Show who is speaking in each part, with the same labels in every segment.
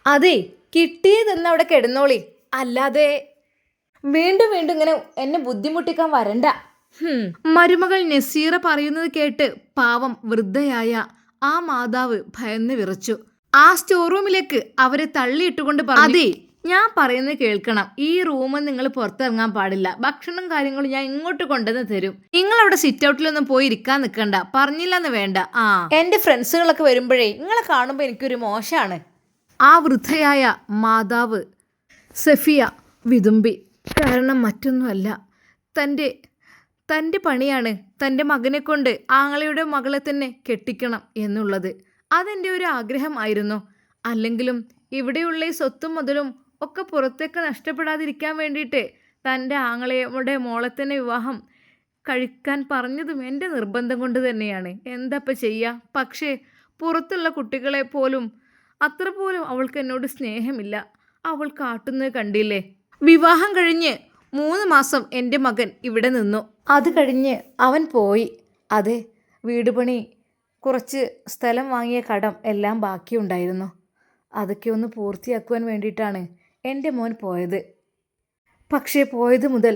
Speaker 1: അതെ, കിട്ടിയതെന്ന് അവിടെ കിടന്നോളി. അല്ലാതെ വീണ്ടും വീണ്ടും ഇങ്ങനെ എന്നെ ബുദ്ധിമുട്ടിക്കാൻ വരണ്ട. മരുമകൾ നസീറ പറയുന്നത് കേട്ട് പാവം വൃദ്ധയായ ആ മാതാവ് ഭയന്ന് വിറച്ചു. ആ സ്റ്റോർ റൂമിലേക്ക് അവരെ തള്ളിയിട്ടുകൊണ്ട് പറഞ്ഞു, അതെ, ഞാൻ പറയുന്നത് കേൾക്കണം. ഈ റൂമിൽ നിങ്ങൾ പുറത്തിറങ്ങാൻ പാടില്ല. ഭക്ഷണം കാര്യങ്ങളും ഞാൻ ഇങ്ങോട്ട് കൊണ്ടുവന്ന് തരും. നിങ്ങൾ അവിടെ സിറ്റ് ഔട്ടിലൊന്നും പോയി ഇരിക്കാൻ നിൽക്കണ്ട. പറഞ്ഞില്ലെന്ന് വേണ്ട. എന്റെ ഫ്രണ്ട്സുകളൊക്കെ വരുമ്പോഴേ നിങ്ങളെ കാണുമ്പോൾ എനിക്കൊരു മോശമാണ്. ആ വൃദ്ധയായ മാതാവ് സഫിയ വിതുമ്പി. കാരണം മറ്റൊന്നുമല്ല, തൻ്റെ തൻ്റെ പണിയാണ് തൻ്റെ മകനെ കൊണ്ട് ആങ്ങളയുടെ മകളെ തന്നെ കെട്ടിക്കണം എന്നുള്ളത്. അതെൻ്റെ ഒരു ആഗ്രഹമായിരുന്നു. അല്ലെങ്കിലും ഇവിടെയുള്ള ഈ സ്വത്തും മുതലും ഒക്കെ പുറത്തേക്ക് നഷ്ടപ്പെടാതിരിക്കാൻ വേണ്ടിയിട്ട് തൻ്റെ ആങ്ങളയുടെ മോളെ തന്നെ വിവാഹം കഴിക്കാൻ പറഞ്ഞതും എൻ്റെ നിർബന്ധം കൊണ്ട് തന്നെയാണ്. എന്താപ്പം ചെയ്യുക? പക്ഷേ പുറത്തുള്ള കുട്ടികളെ പോലും അത്ര പോലും അവൾക്ക് എന്നോട് സ്നേഹമില്ല. അവൾ കാട്ടുന്നത് കണ്ടില്ലേ? വിവാഹം കഴിഞ്ഞ് 3 മാസം എൻ്റെ മകൻ ഇവിടെ നിന്നു. അത് കഴിഞ്ഞ് അവൻ പോയി. അതെ, വീട് പണി, കുറച്ച് സ്ഥലം വാങ്ങിയ കടം എല്ലാം ബാക്കിയുണ്ടായിരുന്നു. അതൊക്കെ ഒന്ന് പൂർത്തിയാക്കുവാൻ വേണ്ടിയിട്ടാണ് എൻ്റെ മോൻ പോയത്. പക്ഷേ പോയത് മുതൽ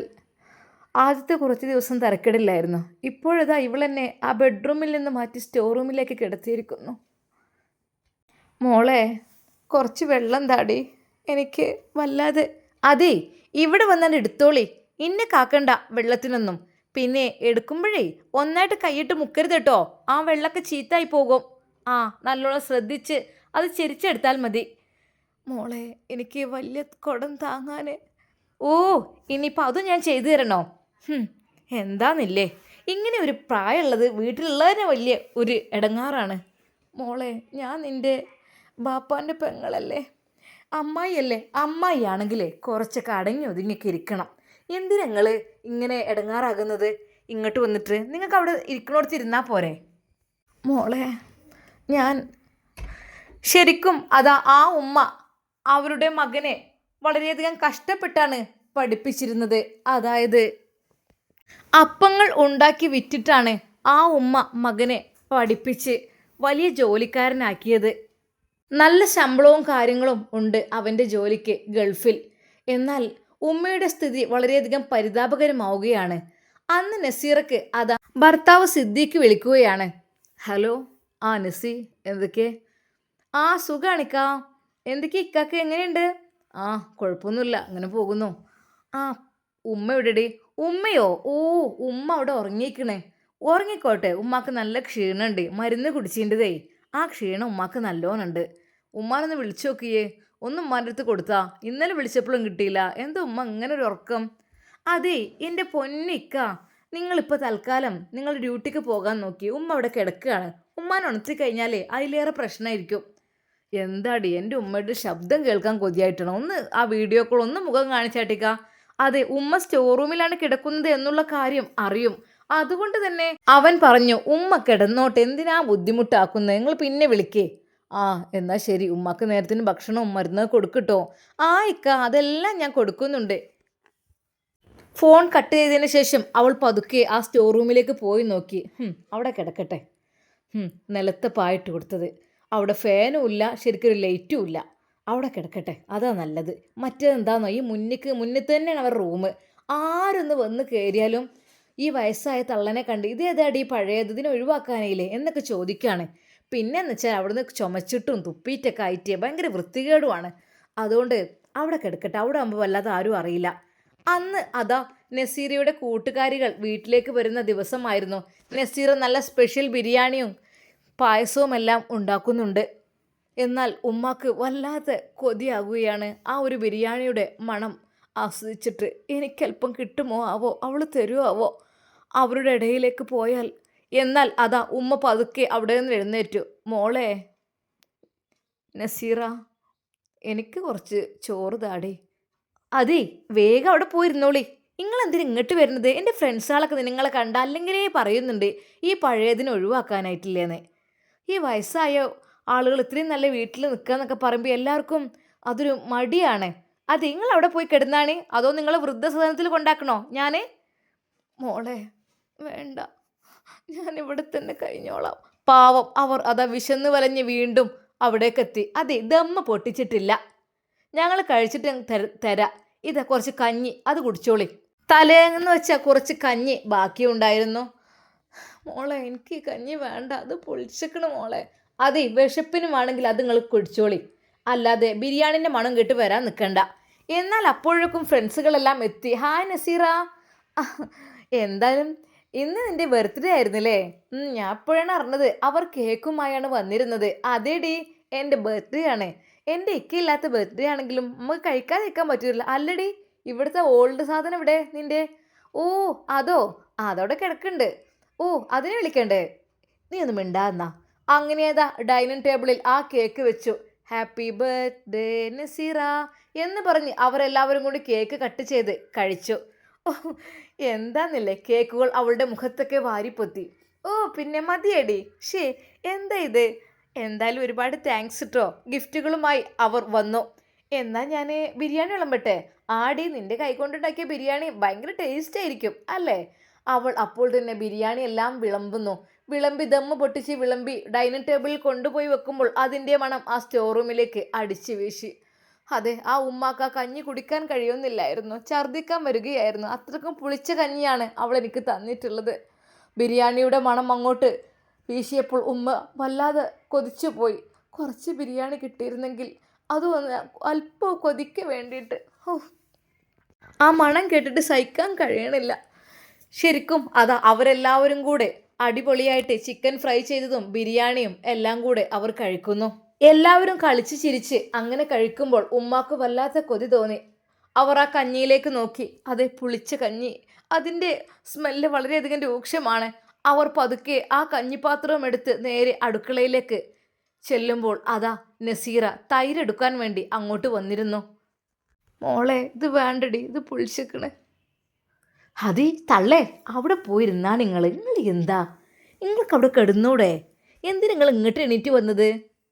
Speaker 1: ആദ്യത്തെ കുറച്ച് ദിവസം തരക്കേടില്ലായിരുന്നു. ഇപ്പോഴതാ ഇവളെന്നെ ആ ബെഡ്റൂമിൽ നിന്ന് മാറ്റി സ്റ്റോർ റൂമിലേക്ക് കിടത്തിയിരിക്കുന്നു. മോളെ, കുറച്ച് വെള്ളം താടി, എനിക്ക് വല്ലാതെ. അതെ, ഇവിടെ വന്നാണ് എടുത്തോളി. ഇന്നെ കാക്കണ്ട വെള്ളത്തിനൊന്നും. പിന്നെ എടുക്കുമ്പോഴേ ഒന്നായിട്ട് കൈയിട്ട് മുക്കരുത് കേട്ടോ. ആ വെള്ളമൊക്കെ ചീത്തായി പോകും. നല്ലോണം ശ്രദ്ധിച്ച് അത് ചെരിച്ചെടുത്താൽ മതി. മോളെ, എനിക്ക് വലിയ കുടം താങ്ങാൻ. ഓ, ഇനിയിപ്പോൾ അതും ഞാൻ ചെയ്തു തരണോ? എന്താന്നില്ലേ, ഇങ്ങനെ ഒരു പ്രായമുള്ളത് വീട്ടിലുള്ളതിന് വലിയ ഒരു ഇടങ്ങാറാണ്. മോളെ, ഞാൻ നിൻ്റെ ബാപ്പാൻ്റെ പെങ്ങളല്ലേ, അമ്മായിയല്ലേ. അമ്മായി ആണെങ്കിലേ കുറച്ചൊക്കെ അടങ്ങി ഒതുങ്ങിയൊക്കെ ഇരിക്കണം. എന്തിനാ നിങ്ങൾ ഇങ്ങനെ ഇടങ്ങാറാകുന്നത്? ഇങ്ങോട്ട് വന്നിട്ട് നിങ്ങൾക്ക് അവിടെ ഇരിക്കണോടത്ത് ഇരുന്നാൽ പോരെ? മോളെ, ഞാൻ ശരിക്കും അതാ ആ ഉമ്മ അവരുടെ മകനെ വളരെയധികം കഷ്ടപ്പെട്ടാണ് പഠിപ്പിച്ചിരുന്നത്. അതായത് അപ്പങ്ങൾ ഉണ്ടാക്കി വിറ്റിട്ടാണ് ആ ഉമ്മ മകനെ പഠിപ്പിച്ച് വലിയ ജോലിക്കാരനാക്കിയത്. നല്ല ശമ്പളവും കാര്യങ്ങളും ഉണ്ട് അവൻ്റെ ജോലിക്ക് ഗൾഫിൽ. എന്നാൽ ഉമ്മയുടെ സ്ഥിതി വളരെയധികം പരിതാപകരമാവുകയാണ്. അന്ന് നസീറക്ക് അതാ ഭർത്താവ് സിദ്ദീഖ് വിളിക്കുകയാണ്. ഹലോ, നസി, എന്തൊക്കെ? സുഖാണിക്കാ. എന്തൊക്കെ ഇക്കാക്ക്, എങ്ങനെയുണ്ട്? കുഴപ്പമൊന്നുമില്ല, അങ്ങനെ പോകുന്നു. ഉമ്മ എവിടെടി? ഉമ്മയോ? ഉമ്മ അവിടെ ഉറങ്ങിക്കണേ. ഉറങ്ങിക്കോട്ടെ, ഉമ്മാക്ക് നല്ല ക്ഷീണമുണ്ട്. മരുന്ന് കുടിച്ചിൻ്റെതേ ആ ക്ഷീണം ഉമ്മാക്ക് നല്ലോണുണ്ട്. ഉമ്മാനൊന്ന് വിളിച്ചു നോക്കിയേ. ഒന്ന് ഉമ്മാൻ്റെ അടുത്ത് കൊടുത്താ. ഇന്നലെ വിളിച്ചപ്പോഴും കിട്ടിയില്ല. എന്താ ഉമ്മ ഇങ്ങനെ ഒരു ഉറക്കം? അതേ, എൻ്റെ പൊന്നിക്ക, നിങ്ങളിപ്പോൾ തൽക്കാലം നിങ്ങൾ ഡ്യൂട്ടിക്ക് പോകാൻ നോക്കി. ഉമ്മ അവിടെ കിടക്കുകയാണ്. ഉമ്മാൻ ഉണർത്തി കഴിഞ്ഞാലേ അതിലേറെ പ്രശ്നമായിരിക്കും. എന്താടി, എൻ്റെ ഉമ്മയുടെ ശബ്ദം കേൾക്കാൻ കൊതിയായിട്ടാണ്. ഒന്ന് ആ വീഡിയോ കോൾ ഒന്ന് മുഖം കാണിച്ചാട്ടിക്ക. അതെ, ഉമ്മ സ്റ്റോർ റൂമിലാണ് കിടക്കുന്നത് എന്നുള്ള കാര്യം അറിയും. അതുകൊണ്ട് തന്നെ അവൻ പറഞ്ഞു, ഉമ്മ കിടന്നോട്ടെ, എന്തിനാ ബുദ്ധിമുട്ടാക്കുന്നത്, നിങ്ങൾ പിന്നെ വിളിക്കേ. എന്നാൽ ശരി, ഉമ്മക്ക് നേരത്തിന് ഭക്ഷണവും മരുന്ന് കൊടുക്കട്ടോ. ഇക്ക, അതെല്ലാം ഞാൻ കൊടുക്കുന്നുണ്ട്. ഫോൺ കട്ട് ചെയ്തതിന് ശേഷം അവൾ പതുക്കെ ആ സ്റ്റോർ റൂമിലേക്ക് പോയി നോക്കി. അവിടെ കിടക്കട്ടെ. നിലത്ത് പായിട്ട് കൊടുത്തത്. അവിടെ ഫാനും ഇല്ല, ശരിക്കൊരു ലൈറ്റും ഇല്ല. അവിടെ കിടക്കട്ടെ, അതാ നല്ലത്. മറ്റേതെന്താന്നോ, ഈ മുന്നിൽ തന്നെയാണ് അവരുടെ റൂം. ആരൊന്ന് വന്ന് കയറിയാലും ഈ വയസ്സായ തള്ളനെ കണ്ട് ഇതേതാടി പഴയത്, ഇതിനെ ഒഴിവാക്കാനായില്ലേ എന്നൊക്കെ ചോദിക്കുകയാണ്. പിന്നെന്ന് വെച്ചാൽ അവിടുന്ന് ചുമച്ചിട്ടും തുപ്പിയിട്ടൊക്കെ ആയിട്ട് ഭയങ്കര വൃത്തികേടുമാണ്. അതുകൊണ്ട് അവിടെ കിടക്കട്ടെ, അവിടെ ആകുമ്പോൾ വല്ലാതെ ആരും അറിയില്ല. അന്ന് അതാ നസീറയുടെ കൂട്ടുകാരികൾ വീട്ടിലേക്ക് വരുന്ന ദിവസമായിരുന്നു. നസീറ നല്ല സ്പെഷ്യൽ ബിരിയാണിയും പായസവും എല്ലാം ഉണ്ടാക്കുന്നുണ്ട്. എന്നാൽ ഉമ്മാക്ക് വല്ലാത്ത കൊതിയാകുകയാണ് ആ ഒരു ബിരിയാണിയുടെ മണം ആസ്വദിച്ചിട്ട്. എനിക്കല്പം കിട്ടുമോ ആവോ, അവൾ തരുമോ ആവോ അവരുടെ ഇടയിലേക്ക് പോയാൽ. എന്നാൽ അതാ ഉമ്മ പതുക്കെ അവിടെ നിന്ന് എഴുന്നേറ്റു. മോളെ നസീറ, എനിക്ക് കുറച്ച് ചോറ് താടി. അതേ, വേഗം അവിടെ പോയിരുന്നോളി. നിങ്ങളെന്തിനാ ഇങ്ങോട്ട് വരുന്നത്? എൻ്റെ ഫ്രണ്ട്സുകളൊക്കെ നിങ്ങളെ കണ്ട അല്ലെങ്കിലേ പറയുന്നുണ്ട് ഈ പഴയതിനെ ഒഴിവാക്കാനായിട്ടില്ലേന്ന്. ഈ വയസ്സായ ആളുകൾ ഇത്രയും നല്ല വീട്ടിൽ നിൽക്കുക എന്നൊക്കെ പറയുമ്പോൾ എല്ലാവർക്കും അതൊരു മടിയാണ്. അത് നിങ്ങൾ അവിടെ പോയി കിടന്നാണ്, അതോ നിങ്ങൾ വൃദ്ധസദനത്തിൽ കൊണ്ടാക്കണോ ഞാൻ? മോളെ വേണ്ട, ഞാൻ ഇവിടെ തന്നെ കഴിഞ്ഞോളാം. പാവം അവർ അതാ വിശന്ന് വലഞ്ഞ് വീണ്ടും അവിടേക്കെത്തി. അതെ, ദമ്മ് പൊട്ടിച്ചിട്ടില്ല. ഞങ്ങൾ കഴിച്ചിട്ട് തരാം. ഇതാ കുറച്ച് കഞ്ഞി, അത് കുടിച്ചോളി. തലേന്ന് വെച്ചാൽ കുറച്ച് കഞ്ഞി ബാക്കിയുണ്ടായിരുന്നു. മോളെ, എനിക്ക് ഈ കഞ്ഞി വേണ്ട, അത് പൊളിച്ചേക്കണ് മോളെ. അതെ, വിശപ്പിനും വേണമെങ്കിൽ അത് നിങ്ങൾ കുടിച്ചോളി, അല്ലാതെ ബിരിയാണിൻ്റെ മണം കേട്ട് വരാൻ നിൽക്കണ്ട. എന്നാൽ അപ്പോഴേക്കും ഫ്രണ്ട്സുകളെല്ലാം എത്തി. ഹായ് നസീറ, എന്തായാലും ഇന്ന് നിന്റെ ബർത്ത്ഡേ ആയിരുന്നില്ലേ? ഞാൻ അപ്പോഴാണ് അറിഞ്ഞത്. അവർ കേക്കുമായാണ് വന്നിരുന്നത്. അതേടി, എൻ്റെ ബർത്ത്ഡേ ആണ്. എൻ്റെ ഇക്കയില്ലാത്ത ബർത്ത്ഡേ ആണെങ്കിലും നമുക്ക് കഴിക്കാതിരിക്കാൻ പറ്റില്ല. അല്ലടി, ഇവിടുത്തെ ഓൾഡ് സാധനം ഇവിടെ നിന്റെ? ഓ, അതോ, അതവിടെ കിടക്കുന്നുണ്ട്. ഓ, അതിനെ വിളിക്കണ്ടേ? നീ ഒന്ന് മിണ്ടാന്നാ. അങ്ങനെയതാ ഡൈനിങ് ടേബിളിൽ ആ കേക്ക് വെച്ചു. ഹാപ്പി ബർത്ത്ഡേ നസീറ എന്ന് പറഞ്ഞ് അവരെല്ലാവരും കൂടി കേക്ക് കട്ട് ചെയ്ത് കഴിച്ചു. ഓ, എന്താന്നില്ലേ, കേക്കുകൾ അവളുടെ മുഖത്തൊക്കെ വാരിപ്പൊത്തി. ഓ, പിന്നെ മതിയടി. ഷേ, എന്താ ഇത്? എന്തായാലും ഒരുപാട് താങ്ക്സ് കേട്ടോ. ഗിഫ്റ്റുകളുമായി അവർ വന്നു. എന്നാൽ ഞാൻ ബിരിയാണി വിളമ്പട്ടെ? ആടി, നിന്റെ കൈകൊണ്ടുണ്ടാക്കിയ ബിരിയാണി ഭയങ്കര ടേസ്റ്റ് ആയിരിക്കും അല്ലേ? അവൾ അപ്പോൾ തന്നെ ബിരിയാണി എല്ലാം വിളമ്പുന്നു. വിളമ്പി ദമ്മ് പൊട്ടിച്ച് വിളമ്പി ഡൈനിങ് ടേബിളിൽ കൊണ്ടുപോയി വെക്കുമ്പോൾ അതിൻ്റെ മണം ആ സ്റ്റോർ റൂമിലേക്ക് അടിച്ചു വീശി. അതെ, ആ ഉമ്മാക്ക് ആ കഞ്ഞി കുടിക്കാൻ കഴിയുന്നില്ലായിരുന്നു. ഛർദ്ദിക്കാൻ വരികയായിരുന്നു. അത്രക്കും പുളിച്ച കഞ്ഞിയാണ് അവൾ എനിക്ക് തന്നിട്ടുള്ളത്. ബിരിയാണിയുടെ മണം അങ്ങോട്ട് വീശിയപ്പോൾ ഉമ്മ വല്ലാതെ കൊതിച്ചു പോയി. കുറച്ച് ബിരിയാണി കിട്ടിയിരുന്നെങ്കിൽ അതൊന്ന് അല്പം കൊതിക്ക് വേണ്ടിയിട്ട്. ഓ, ആ മണം കേട്ടിട്ട് സഹിക്കാൻ കഴിയണില്ല. ശരിക്കും അതാ അവരെല്ലാവരും കൂടെ അടിപൊളിയായിട്ട് ചിക്കൻ ഫ്രൈ ചെയ്തതും ബിരിയാണിയും എല്ലാം കൂടെ അവർ കഴിക്കുന്നു. എല്ലാവരും കളിച്ച് ചിരിച്ച് അങ്ങനെ കഴിക്കുമ്പോൾ ഉമ്മാക്ക് വല്ലാത്ത കൊതി തോന്നി. അവർ ആ കഞ്ഞിയിലേക്ക് നോക്കി. അതെ, പുളിച്ച കഞ്ഞി. അതിൻ്റെ സ്മെല്ല് വളരെയധികം രൂക്ഷമാണ്. അവർ പതുക്കെ ആ കഞ്ഞിപ്പാത്രം എടുത്ത് നേരെ അടുക്കളയിലേക്ക് ചെല്ലുമ്പോൾ അതാ നസീറ തൈരെടുക്കാൻ വേണ്ടി അങ്ങോട്ട് വന്നിരുന്നു. മോളെ, ഇത് വേണ്ടടി, ഇത് പുളിച്ചേക്കണ്. അതി തള്ളേ, അവിടെ പോയിരുന്നാ നിങ്ങൾ എന്താ? നിങ്ങൾക്ക് അവിടെ കിടന്നൂടെ? എന്തിനാ നിങ്ങൾ ഇങ്ങോട്ട് എണീറ്റ് വന്നത്?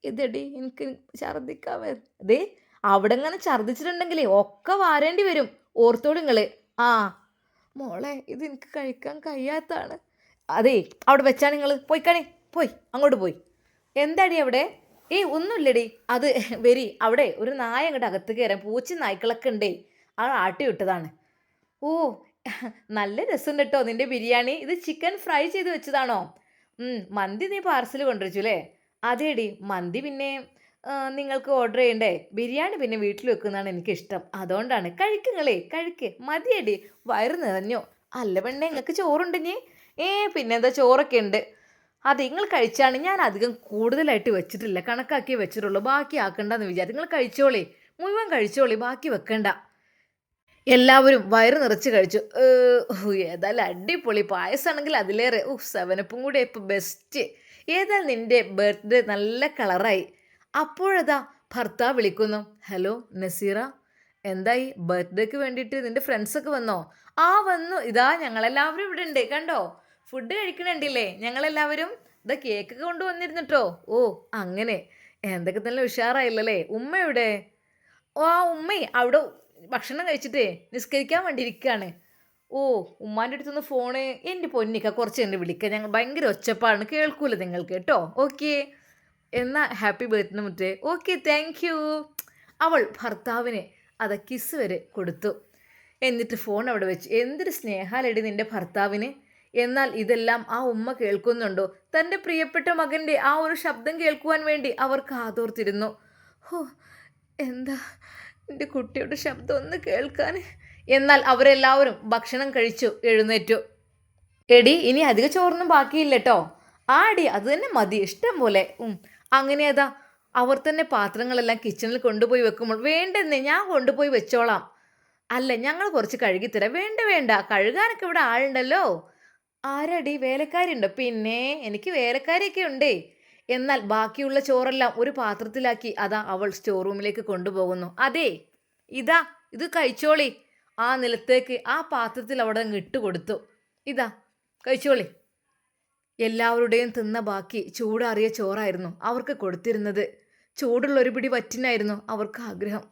Speaker 1: ഇതടി, എനിക്ക് ഛർദ്ദിക്കാവേ. അതെ, അവിടെ ഇങ്ങനെ ഛർദ്ദിച്ചിട്ടുണ്ടെങ്കിലേ ഒക്കെ വാരേണ്ടി വരും. ഓർത്തോളൂ നിങ്ങൾ. ആ മോളെ, ഇത് എനിക്ക് കഴിക്കാൻ കഴിയാത്താണ്. അതെ, അവിടെ വെച്ചാൽ നിങ്ങൾ പോയിക്കണേ, പോയി അങ്ങോട്ട് പോയി. എന്താടി അവിടെ? ഒന്നുമില്ലടി. അത് വരി, അവിടെ ഒരു നായ അങ്ങോട്ട് അകത്ത് കയറാൻ, പൂച്ച നായ്ക്കളൊക്കെ ഉണ്ടേ, ആ ആട്ടി വിട്ടതാണ്. ഓ, നല്ല രസമുണ്ട് കേട്ടോ നിന്റെ ബിരിയാണി. ഇത് ചിക്കൻ ഫ്രൈ ചെയ്ത് വെച്ചതാണോ? മന്തി നീ പാർസൽ കൊണ്ടുവച്ചു അല്ലേ? അതേടി, മന്തി പിന്നെ നിങ്ങൾക്ക് ഓർഡർ ചെയ്യണ്ടേ? ബിരിയാണി പിന്നെ വീട്ടിൽ വെക്കുന്നതാണ് എനിക്കിഷ്ടം, അതുകൊണ്ടാണ്. കഴിക്കുങ്ങളേ, കഴിക്ക്. മതിയടി, വയറ് നിറഞ്ഞു. അല്ല പെണ്ണേ, നിങ്ങൾക്ക് ചോറുണ്ടെങ്കിൽ? പിന്നെന്താ, ചോറൊക്കെ ഉണ്ട്. അത് നിങ്ങൾ കഴിച്ചാണ്. ഞാൻ അധികം കൂടുതലായിട്ട് വെച്ചിട്ടില്ല, കണക്കാക്കി വെച്ചിട്ടുള്ളൂ. ബാക്കി ആക്കണ്ടെന്ന് വിചാരിച്ചു. നിങ്ങൾ കഴിച്ചോളി, മുഴുവൻ കഴിച്ചോളി, ബാക്കി വെക്കണ്ട. എല്ലാവരും വയറ് നിറച്ച് കഴിച്ചു. ഏതായാലും അടിപൊളി പായസമാണെങ്കിൽ അതിലേറെ. സെവനപ്പും കൂടെ ഇപ്പം ബെസ്റ്റ്. ഏതായാലും നിൻ്റെ ബർത്ത്ഡേ നല്ല കളറായി. അപ്പോഴതാ ഭർത്താവ് വിളിക്കുന്നു. ഹലോ നസീറ, എന്തായി? ബർത്ത്ഡേക്ക് വേണ്ടിയിട്ട് നിൻ്റെ ഫ്രണ്ട്സൊക്കെ വന്നോ? വന്നു. ഇതാ ഞങ്ങളെല്ലാവരും ഇവിടെ ഉണ്ട്, കണ്ടോ? ഫുഡ് കഴിക്കണുണ്ടില്ലേ ഞങ്ങളെല്ലാവരും? ഇതാ കേക്കൊക്കെ കൊണ്ടുവന്നിരുന്നിട്ടോ. ഓ, അങ്ങനെ എന്തൊക്കെ തന്നെ ഉഷാറായില്ലല്ലേ? ഉമ്മ എവിടെ? ഉമ്മേ അവിടെ ഭക്ഷണം കഴിച്ചിട്ടേ നിസ്കരിക്കാൻ വേണ്ടി ഇരിക്കുകയാണ്. ഓ, ഉമ്മാൻ്റെ അടുത്തുനിന്ന് ഫോണ്. എൻ്റെ പൊന്നിക്ക, കുറച്ച് എൻ്റെ വിളിക്കുക, ഞങ്ങൾ ഭയങ്കര ഒച്ചപ്പാണ്, കേൾക്കൂല നിങ്ങൾക്ക് കേട്ടോ. ഓക്കെ, എന്നാൽ ഹാപ്പി ബർത്ത്ഡേ മുറ്റേ. Okay, thank you. അവൾ ഭർത്താവിന് അത് കിസ് വരെ കൊടുത്തു. എന്നിട്ട് ഫോൺ അവിടെ വെച്ച്. എന്തൊരു സ്നേഹാലടി നിൻ്റെ ഭർത്താവിന്. എന്നാൽ ഇതെല്ലാം ആ ഉമ്മ കേൾക്കുന്നുണ്ടോ? തൻ്റെ പ്രിയപ്പെട്ട മകൻ്റെ ആ ഒരു ശബ്ദം കേൾക്കുവാൻ വേണ്ടി അവർ കാതോർത്തിരുന്നു. ഹോ, എന്താ എൻ്റെ കുട്ടിയുടെ ശബ്ദം ഒന്ന് കേൾക്കാൻ. എന്നാൽ അവരെല്ലാവരും ഭക്ഷണം കഴിച്ചു എഴുന്നേറ്റു. എടി, ഇനി അധിക ചോറൊന്നും ബാക്കിയില്ല കേട്ടോ. ആടി, അത് തന്നെ മതി, ഇഷ്ടം പോലെ. അങ്ങനെ അതാ അവർ തന്നെ പാത്രങ്ങളെല്ലാം കിച്ചണിൽ കൊണ്ടുപോയി വെക്കുമ്പോൾ, വേണ്ടെന്നേ, ഞാൻ കൊണ്ടുപോയി വെച്ചോളാം. അല്ല, ഞങ്ങൾ കുറച്ച് കഴുകിത്തരാം. വേണ്ട വേണ്ട, കഴുകാനൊക്കെ ഇവിടെ ആളുണ്ടല്ലോ. ആരടി, വേലക്കാരുണ്ടോ? പിന്നെ എനിക്ക് വേലക്കാരിയൊക്കെ ഉണ്ടേ. എന്നാൽ ബാക്കിയുള്ള ചോറെല്ലാം ഒരു പാത്രത്തിലാക്കി അതാ അവൾ സ്റ്റോർ റൂമിലേക്ക് കൊണ്ടുപോകുന്നു. അതെ, ഇതാ, ഇത് കഴിച്ചോളി. ആ നിലത്തേക്ക് ആ പാത്രത്തിൽ അവിടെ അങ്ങ് ഇട്ട് കൊടുത്തു. ഇതാ, കഴിച്ചോളി. എല്ലാവരുടെയും തിന്ന ബാക്കി ചൂടാറിയ ചോറായിരുന്നു അവർക്ക് കൊടുത്തിരുന്നത്. ചൂടുള്ള ഒരു പിടി വറ്റിനായിരുന്നു അവർക്ക് ആഗ്രഹം.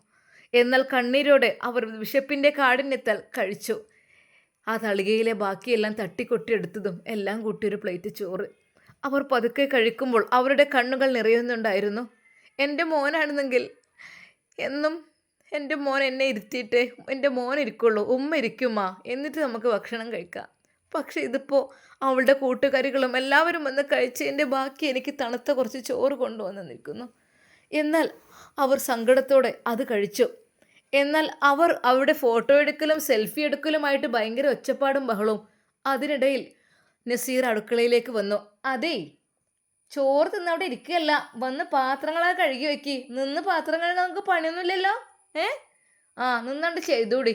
Speaker 1: എന്നാൽ കണ്ണീരോടെ അവർ വിശപ്പിൻ്റെ കാഠിന്യത്താൽ കഴിച്ചു. ആ തളികയിലെ ബാക്കിയെല്ലാം തട്ടിക്കൊട്ടിയെടുത്തതും എല്ലാം കൂട്ടിയൊരു പ്ലേറ്റ് ചോറ് അവർ പതുക്കെ കഴിക്കുമ്പോൾ അവരുടെ കണ്ണുകൾ നിറയുന്നുണ്ടായിരുന്നു. എൻ്റെ മോനാണെന്നെങ്കിൽ എന്നും എൻ്റെ മോൻ എന്നെ ഇരുത്തിയിട്ട് എൻ്റെ മോൻ ഇരിക്കുള്ളൂ, ഉമ്മ ഇരിക്കുമാ, എന്നിട്ട് നമുക്ക് ഭക്ഷണം കഴിക്കാം. പക്ഷെ ഇതിപ്പോൾ അവളുടെ കൂട്ടുകാരികളും എല്ലാവരും വന്ന് കഴിച്ചതിൻ്റെ ബാക്കി എനിക്ക് തണുത്ത കുറച്ച് ചോറ് കൊണ്ടുവന്ന് നിൽക്കുന്നു. എന്നാൽ അവർ സങ്കടത്തോടെ അത് കഴിച്ചു. എന്നാൽ അവർ അവിടെ ഫോട്ടോ എടുക്കലും സെൽഫി എടുക്കലുമായിട്ട് ഭയങ്കര ഒച്ചപ്പാടും ബഹളവും. അതിനിടയിൽ നസീർ അടുക്കളയിലേക്ക് വന്നു. അതേ, ചോറ് തിന്നവിടെ ഇരിക്കുകയല്ല, വന്ന് പാത്രങ്ങളൊക്കെ കഴുകി വെക്കി. നിന്ന് പാത്രം കഴുകാൻ നമുക്ക് പണിയൊന്നുമില്ലല്ലോ. ഏ നിന്നണ്ട് ചെയ്തൂടി,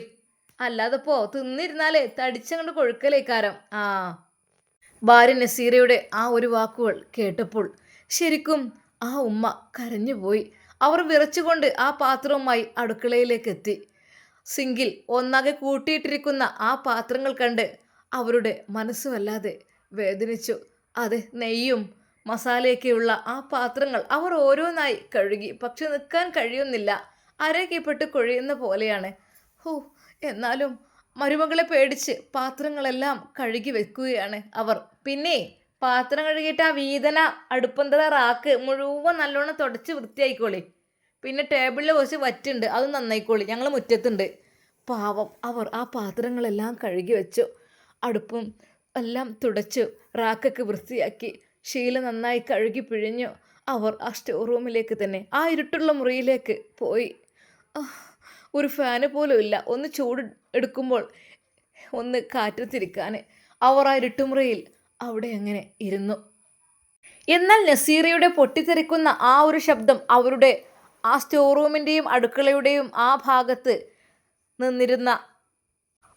Speaker 1: അല്ലാതെപ്പോ തിന്നിരുന്നാലേ തടിച്ചങ്ങോട്ട് കൊഴുക്കലേക്കാരം. ഭാര്യ നസീറയുടെ ആ ഒരു വാക്കുകൾ കേട്ടപ്പോൾ ശരിക്കും ആ ഉമ്മ കരഞ്ഞുപോയി. അവർ വിറച്ചുകൊണ്ട് ആ പാത്രവുമായി അടുക്കളയിലേക്ക് എത്തി. സിങ്കിൽ ഒന്നാകെ കൂട്ടിയിട്ടിരിക്കുന്ന ആ പാത്രങ്ങൾ കണ്ട് അവരുടെ മനസ്സ് വല്ലാതെ വേദനിച്ചു. അതെ, നെയ്യും മസാലയൊക്കെയുള്ള ആ പാത്രങ്ങൾ അവർ ഓരോന്നായി കഴുകി. പക്ഷെ നിൽക്കാൻ കഴിയുന്നില്ല, അരകീപ്പെട്ട് കൊഴിയുന്ന പോലെയാണ്. എന്നാലും മരുമകളെ പേടിച്ച് പാത്രങ്ങളെല്ലാം കഴുകി വെക്കുകയാണ് അവർ. പിന്നെ പാത്രം കഴുകിയിട്ട് ആ വീതന അടുപ്പന്തറ റാക്ക് മുഴുവൻ നല്ലോണം തുടച്ച് വൃത്തിയായിക്കോളി. പിന്നെ ടേബിളിൽ കുറച്ച് വറ്റുണ്ട്, അത് നന്നായിക്കോളി, ഞങ്ങൾ മുറ്റത്തുണ്ട്. പാവം, അവർ ആ പാത്രങ്ങളെല്ലാം കഴുകി വെച്ചു. അടുപ്പും എല്ലാം തുടച്ചു, റാക്കൊക്കെ വൃത്തിയാക്കി, ശീല നന്നായി കഴുകി പിഴിഞ്ഞു. അവർ ആ സ്റ്റോർ റൂമിലേക്ക് തന്നെ, ആ ഇരുട്ടുള്ള മുറിയിലേക്ക് പോയി. ഒരു ഫാന് പോലും ഇല്ല, ഒന്ന് ചൂട് എടുക്കുമ്പോൾ ഒന്ന് കാറ്റത്തിരിക്കാൻ. അവർ ആ ഇരുട്ടുമുറിയിൽ അവിടെ അങ്ങനെ ഇരുന്നു. എന്നാൽ നസീറയുടെ പൊട്ടിത്തെറിക്കുന്ന ആ ഒരു ശബ്ദം അവരുടെ ആ സ്റ്റോർ റൂമിൻ്റെയും അടുക്കളയുടെയും ആ ഭാഗത്ത് നിന്നിരുന്ന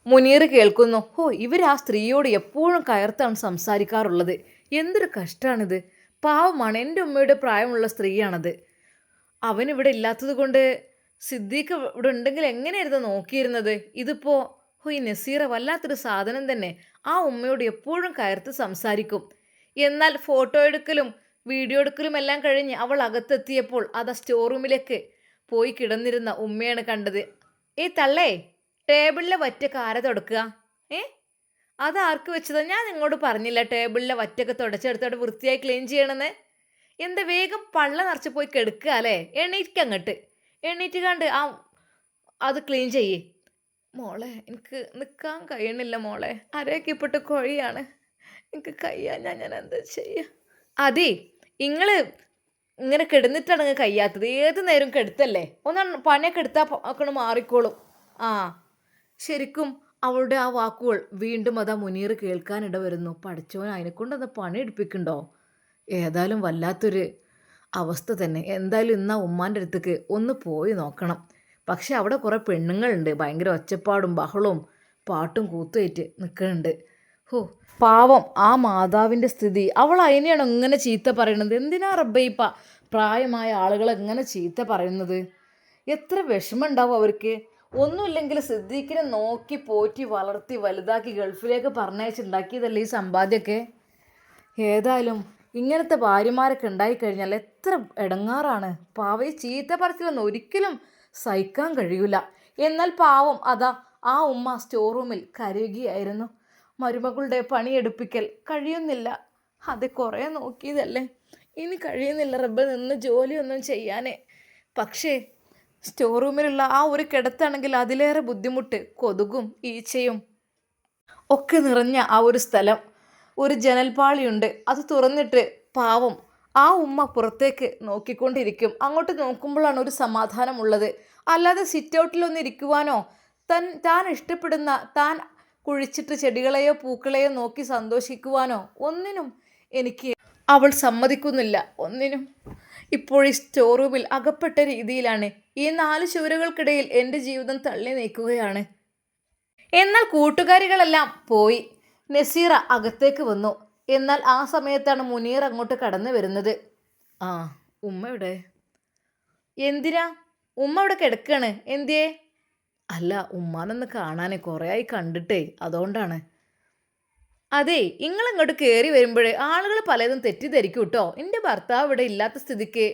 Speaker 1: മുനീർ കേൾക്കുന്നു. ഇവർ ആ സ്ത്രീയോട് എപ്പോഴും കയർത്താണ് സംസാരിക്കാറുള്ളത്. എന്തൊരു കഷ്ടമാണിത്. പാവമാണ്, എൻ്റെ ഉമ്മയുടെ പ്രായമുള്ള സ്ത്രീയാണത്. അവനിവിടെ ഇല്ലാത്തത് കൊണ്ട് സിദ്ദീഖ് ഇവിടെ ഉണ്ടെങ്കിൽ എങ്ങനെയായിരുന്നു നോക്കിയിരുന്നത്. ഇതിപ്പോൾ ഈ നസീറ വല്ലാത്തൊരു സാധനം തന്നെ. ആ ഉമ്മയോട് എപ്പോഴും കയർത്ത് സംസാരിക്കും. എന്നാൽ ഫോട്ടോ എടുക്കലും വീഡിയോ എടുക്കലും എല്ലാം കഴിഞ്ഞ് അവൾ അകത്തെത്തിയപ്പോൾ അത് സ്റ്റോർ റൂമിലേക്ക് പോയി കിടന്നിരുന്ന ഉമ്മയാണ് കണ്ടത്. തള്ളേ, ടേബിളിലെ വറ്റൊക്കെ ആരെ തുടക്കുക? അത് ആർക്ക് വെച്ചതാ? ഞാൻ നിങ്ങളോട് പറഞ്ഞില്ല ടേബിളിലെ വറ്റൊക്കെ തുടച്ചെടുത്തോടെ വൃത്തിയായി ക്ലീൻ ചെയ്യണമെന്ന്? എന്താ വേഗം പള്ള നിറച്ച് പോയി കെടുക്കുക അല്ലേ? എണീറ്റങ്ങട്ട് എണീറ്റ് കണ്ട് അത് ക്ലീൻ ചെയ്യേ. മോളെ, എനിക്ക് നിൽക്കാൻ കഴിയണില്ല മോളെ, അരയൊക്കെ ഇപ്പോട്ട് കുഴിയാണ്, എനിക്ക് കഴിയാൻ ഞാൻ എന്താ ചെയ്യുക? അതേ, നിങ്ങൾ ഇങ്ങനെ കിടന്നിട്ടാണ് നിങ്ങൾ കഴിയാത്തത്. ഏത് നേരം കെടുത്തല്ലേ, ഒന്ന് പണിയൊക്കെ എടുത്താൽ ഒക്കെ മാറിക്കോളും. ശരിക്കും അവളുടെ ആ വാക്കുകൾ വീണ്ടും അതാ മുനീർ കേൾക്കാനിട വരുന്നു. പഠിച്ചവൻ അതിനെക്കൊണ്ടൊന്ന് പണി എടുപ്പിക്കണ്ടോ? ഏതായാലും വല്ലാത്തൊരു അവസ്ഥ തന്നെ. എന്തായാലും ഇന്നാ ഉമ്മാൻ്റെ അടുത്തേക്ക് ഒന്ന് പോയി നോക്കണം. പക്ഷെ അവിടെ കുറേ പെണ്ണുങ്ങളുണ്ട്, ഭയങ്കര ഒച്ചപ്പാടും ബഹളവും പാട്ടും കൂത്തുമായിട്ട് നിൽക്കുന്നുണ്ട്. പാവം ആ മാതാവിൻ്റെ സ്ഥിതി. അവൾ അതിനെയാണ് ഇങ്ങനെ ചീത്ത പറയുന്നത്. എന്തിനാ റബ്ബേ പ്രായമായ ആളുകളെ എങ്ങനെ ചീത്ത പറയുന്നത്? എത്ര വിഷമം ഉണ്ടാവും അവർക്ക്. ഒന്നുമില്ലെങ്കിൽ സിദ്ദീഖിനെ നോക്കി പോറ്റി വളർത്തി വലുതാക്കി ഗൾഫിലേക്ക് പറഞ്ഞയച്ചുണ്ടാക്കിയതല്ലേ ഈ സമ്പാദ്യമൊക്കെ. ഏതായാലും ഇങ്ങനത്തെ ഭാര്യമാരൊക്കെ ഉണ്ടായിക്കഴിഞ്ഞാൽ എത്ര ഇടങ്ങാറാണ്. പാവം, ഈ ചീത്ത പറച്ചിലൊന്നും ഒരിക്കലും സഹിക്കാൻ കഴിയില്ല. എന്നാൽ പാവം അതാ ആ ഉമ്മ സ്റ്റോർ റൂമിൽ കരയുകയായിരുന്നു. മരുമകളുടെ പണിയെടുപ്പിക്കൽ കഴിയുന്നില്ല. അത് കുറേ നോക്കിയതല്ലേ, ഇനി കഴിയുന്നില്ല റബ്ബ് നിന്ന് ജോലിയൊന്നും ചെയ്യാനേ. പക്ഷേ സ്റ്റോർ റൂമിലുള്ള ആ ഒരു കിടത്താണെങ്കിൽ അതിലേറെ ബുദ്ധിമുട്ട്. കൊതുകും ഈച്ചയും ഒക്കെ നിറഞ്ഞ ആ ഒരു സ്ഥലം. ഒരു ജനൽപ്പാളിയുണ്ട്, അത് തുറന്നിട്ട് പാവം ആ ഉമ്മ പുറത്തേക്ക് നോക്കിക്കൊണ്ടിരിക്കും. അങ്ങോട്ട് നോക്കുമ്പോഴാണ് ഒരു സമാധാനമുള്ളത്. അല്ലാതെ സിറ്റ് ഔട്ടിലൊന്നും ഇരിക്കുവാനോ താൻ ഇഷ്ടപ്പെടുന്ന താൻ കുഴിച്ചിട്ട് ചെടികളെയോ പൂക്കളെയോ നോക്കി സന്തോഷിക്കുവാനോ ഒന്നിനും എനിക്ക് അവൾ സമ്മതിക്കുന്നില്ല. ഒന്നിനും. ഇപ്പോൾ ഈ സ്റ്റോർ റൂമിൽ അകപ്പെട്ട രീതിയിലാണ്. ഈ 4 ചുവരുകൾക്കിടയിൽ എൻ്റെ ജീവിതം തള്ളി നീക്കുകയാണ്. എന്നാൽ കൂട്ടുകാരികളെല്ലാം പോയി. നസീറ അകത്തേക്ക് വന്നു. എന്നാൽ ആ സമയത്താണ് മുനീർ അങ്ങോട്ട് കടന്നു വരുന്നത്. ഉമ്മ ഇവിടെ? എന്തിനാ? ഉമ്മ ഇവിടെ കിടക്കാണ്. എന്തിയേ? അല്ല, ഉമ്മാനൊന്ന് കാണാനേ, കുറേ ആയി കണ്ടിട്ടേ, അതുകൊണ്ടാണ്. അതെ, നിങ്ങളിങ്ങോട്ട് കയറി വരുമ്പോഴേ ആളുകൾ പലതും തെറ്റിദ്ധരിക്കും കേട്ടോ. എൻ്റെ ഭർത്താവ് ഇവിടെ ഇല്ലാത്ത സ്ഥിതിക്ക്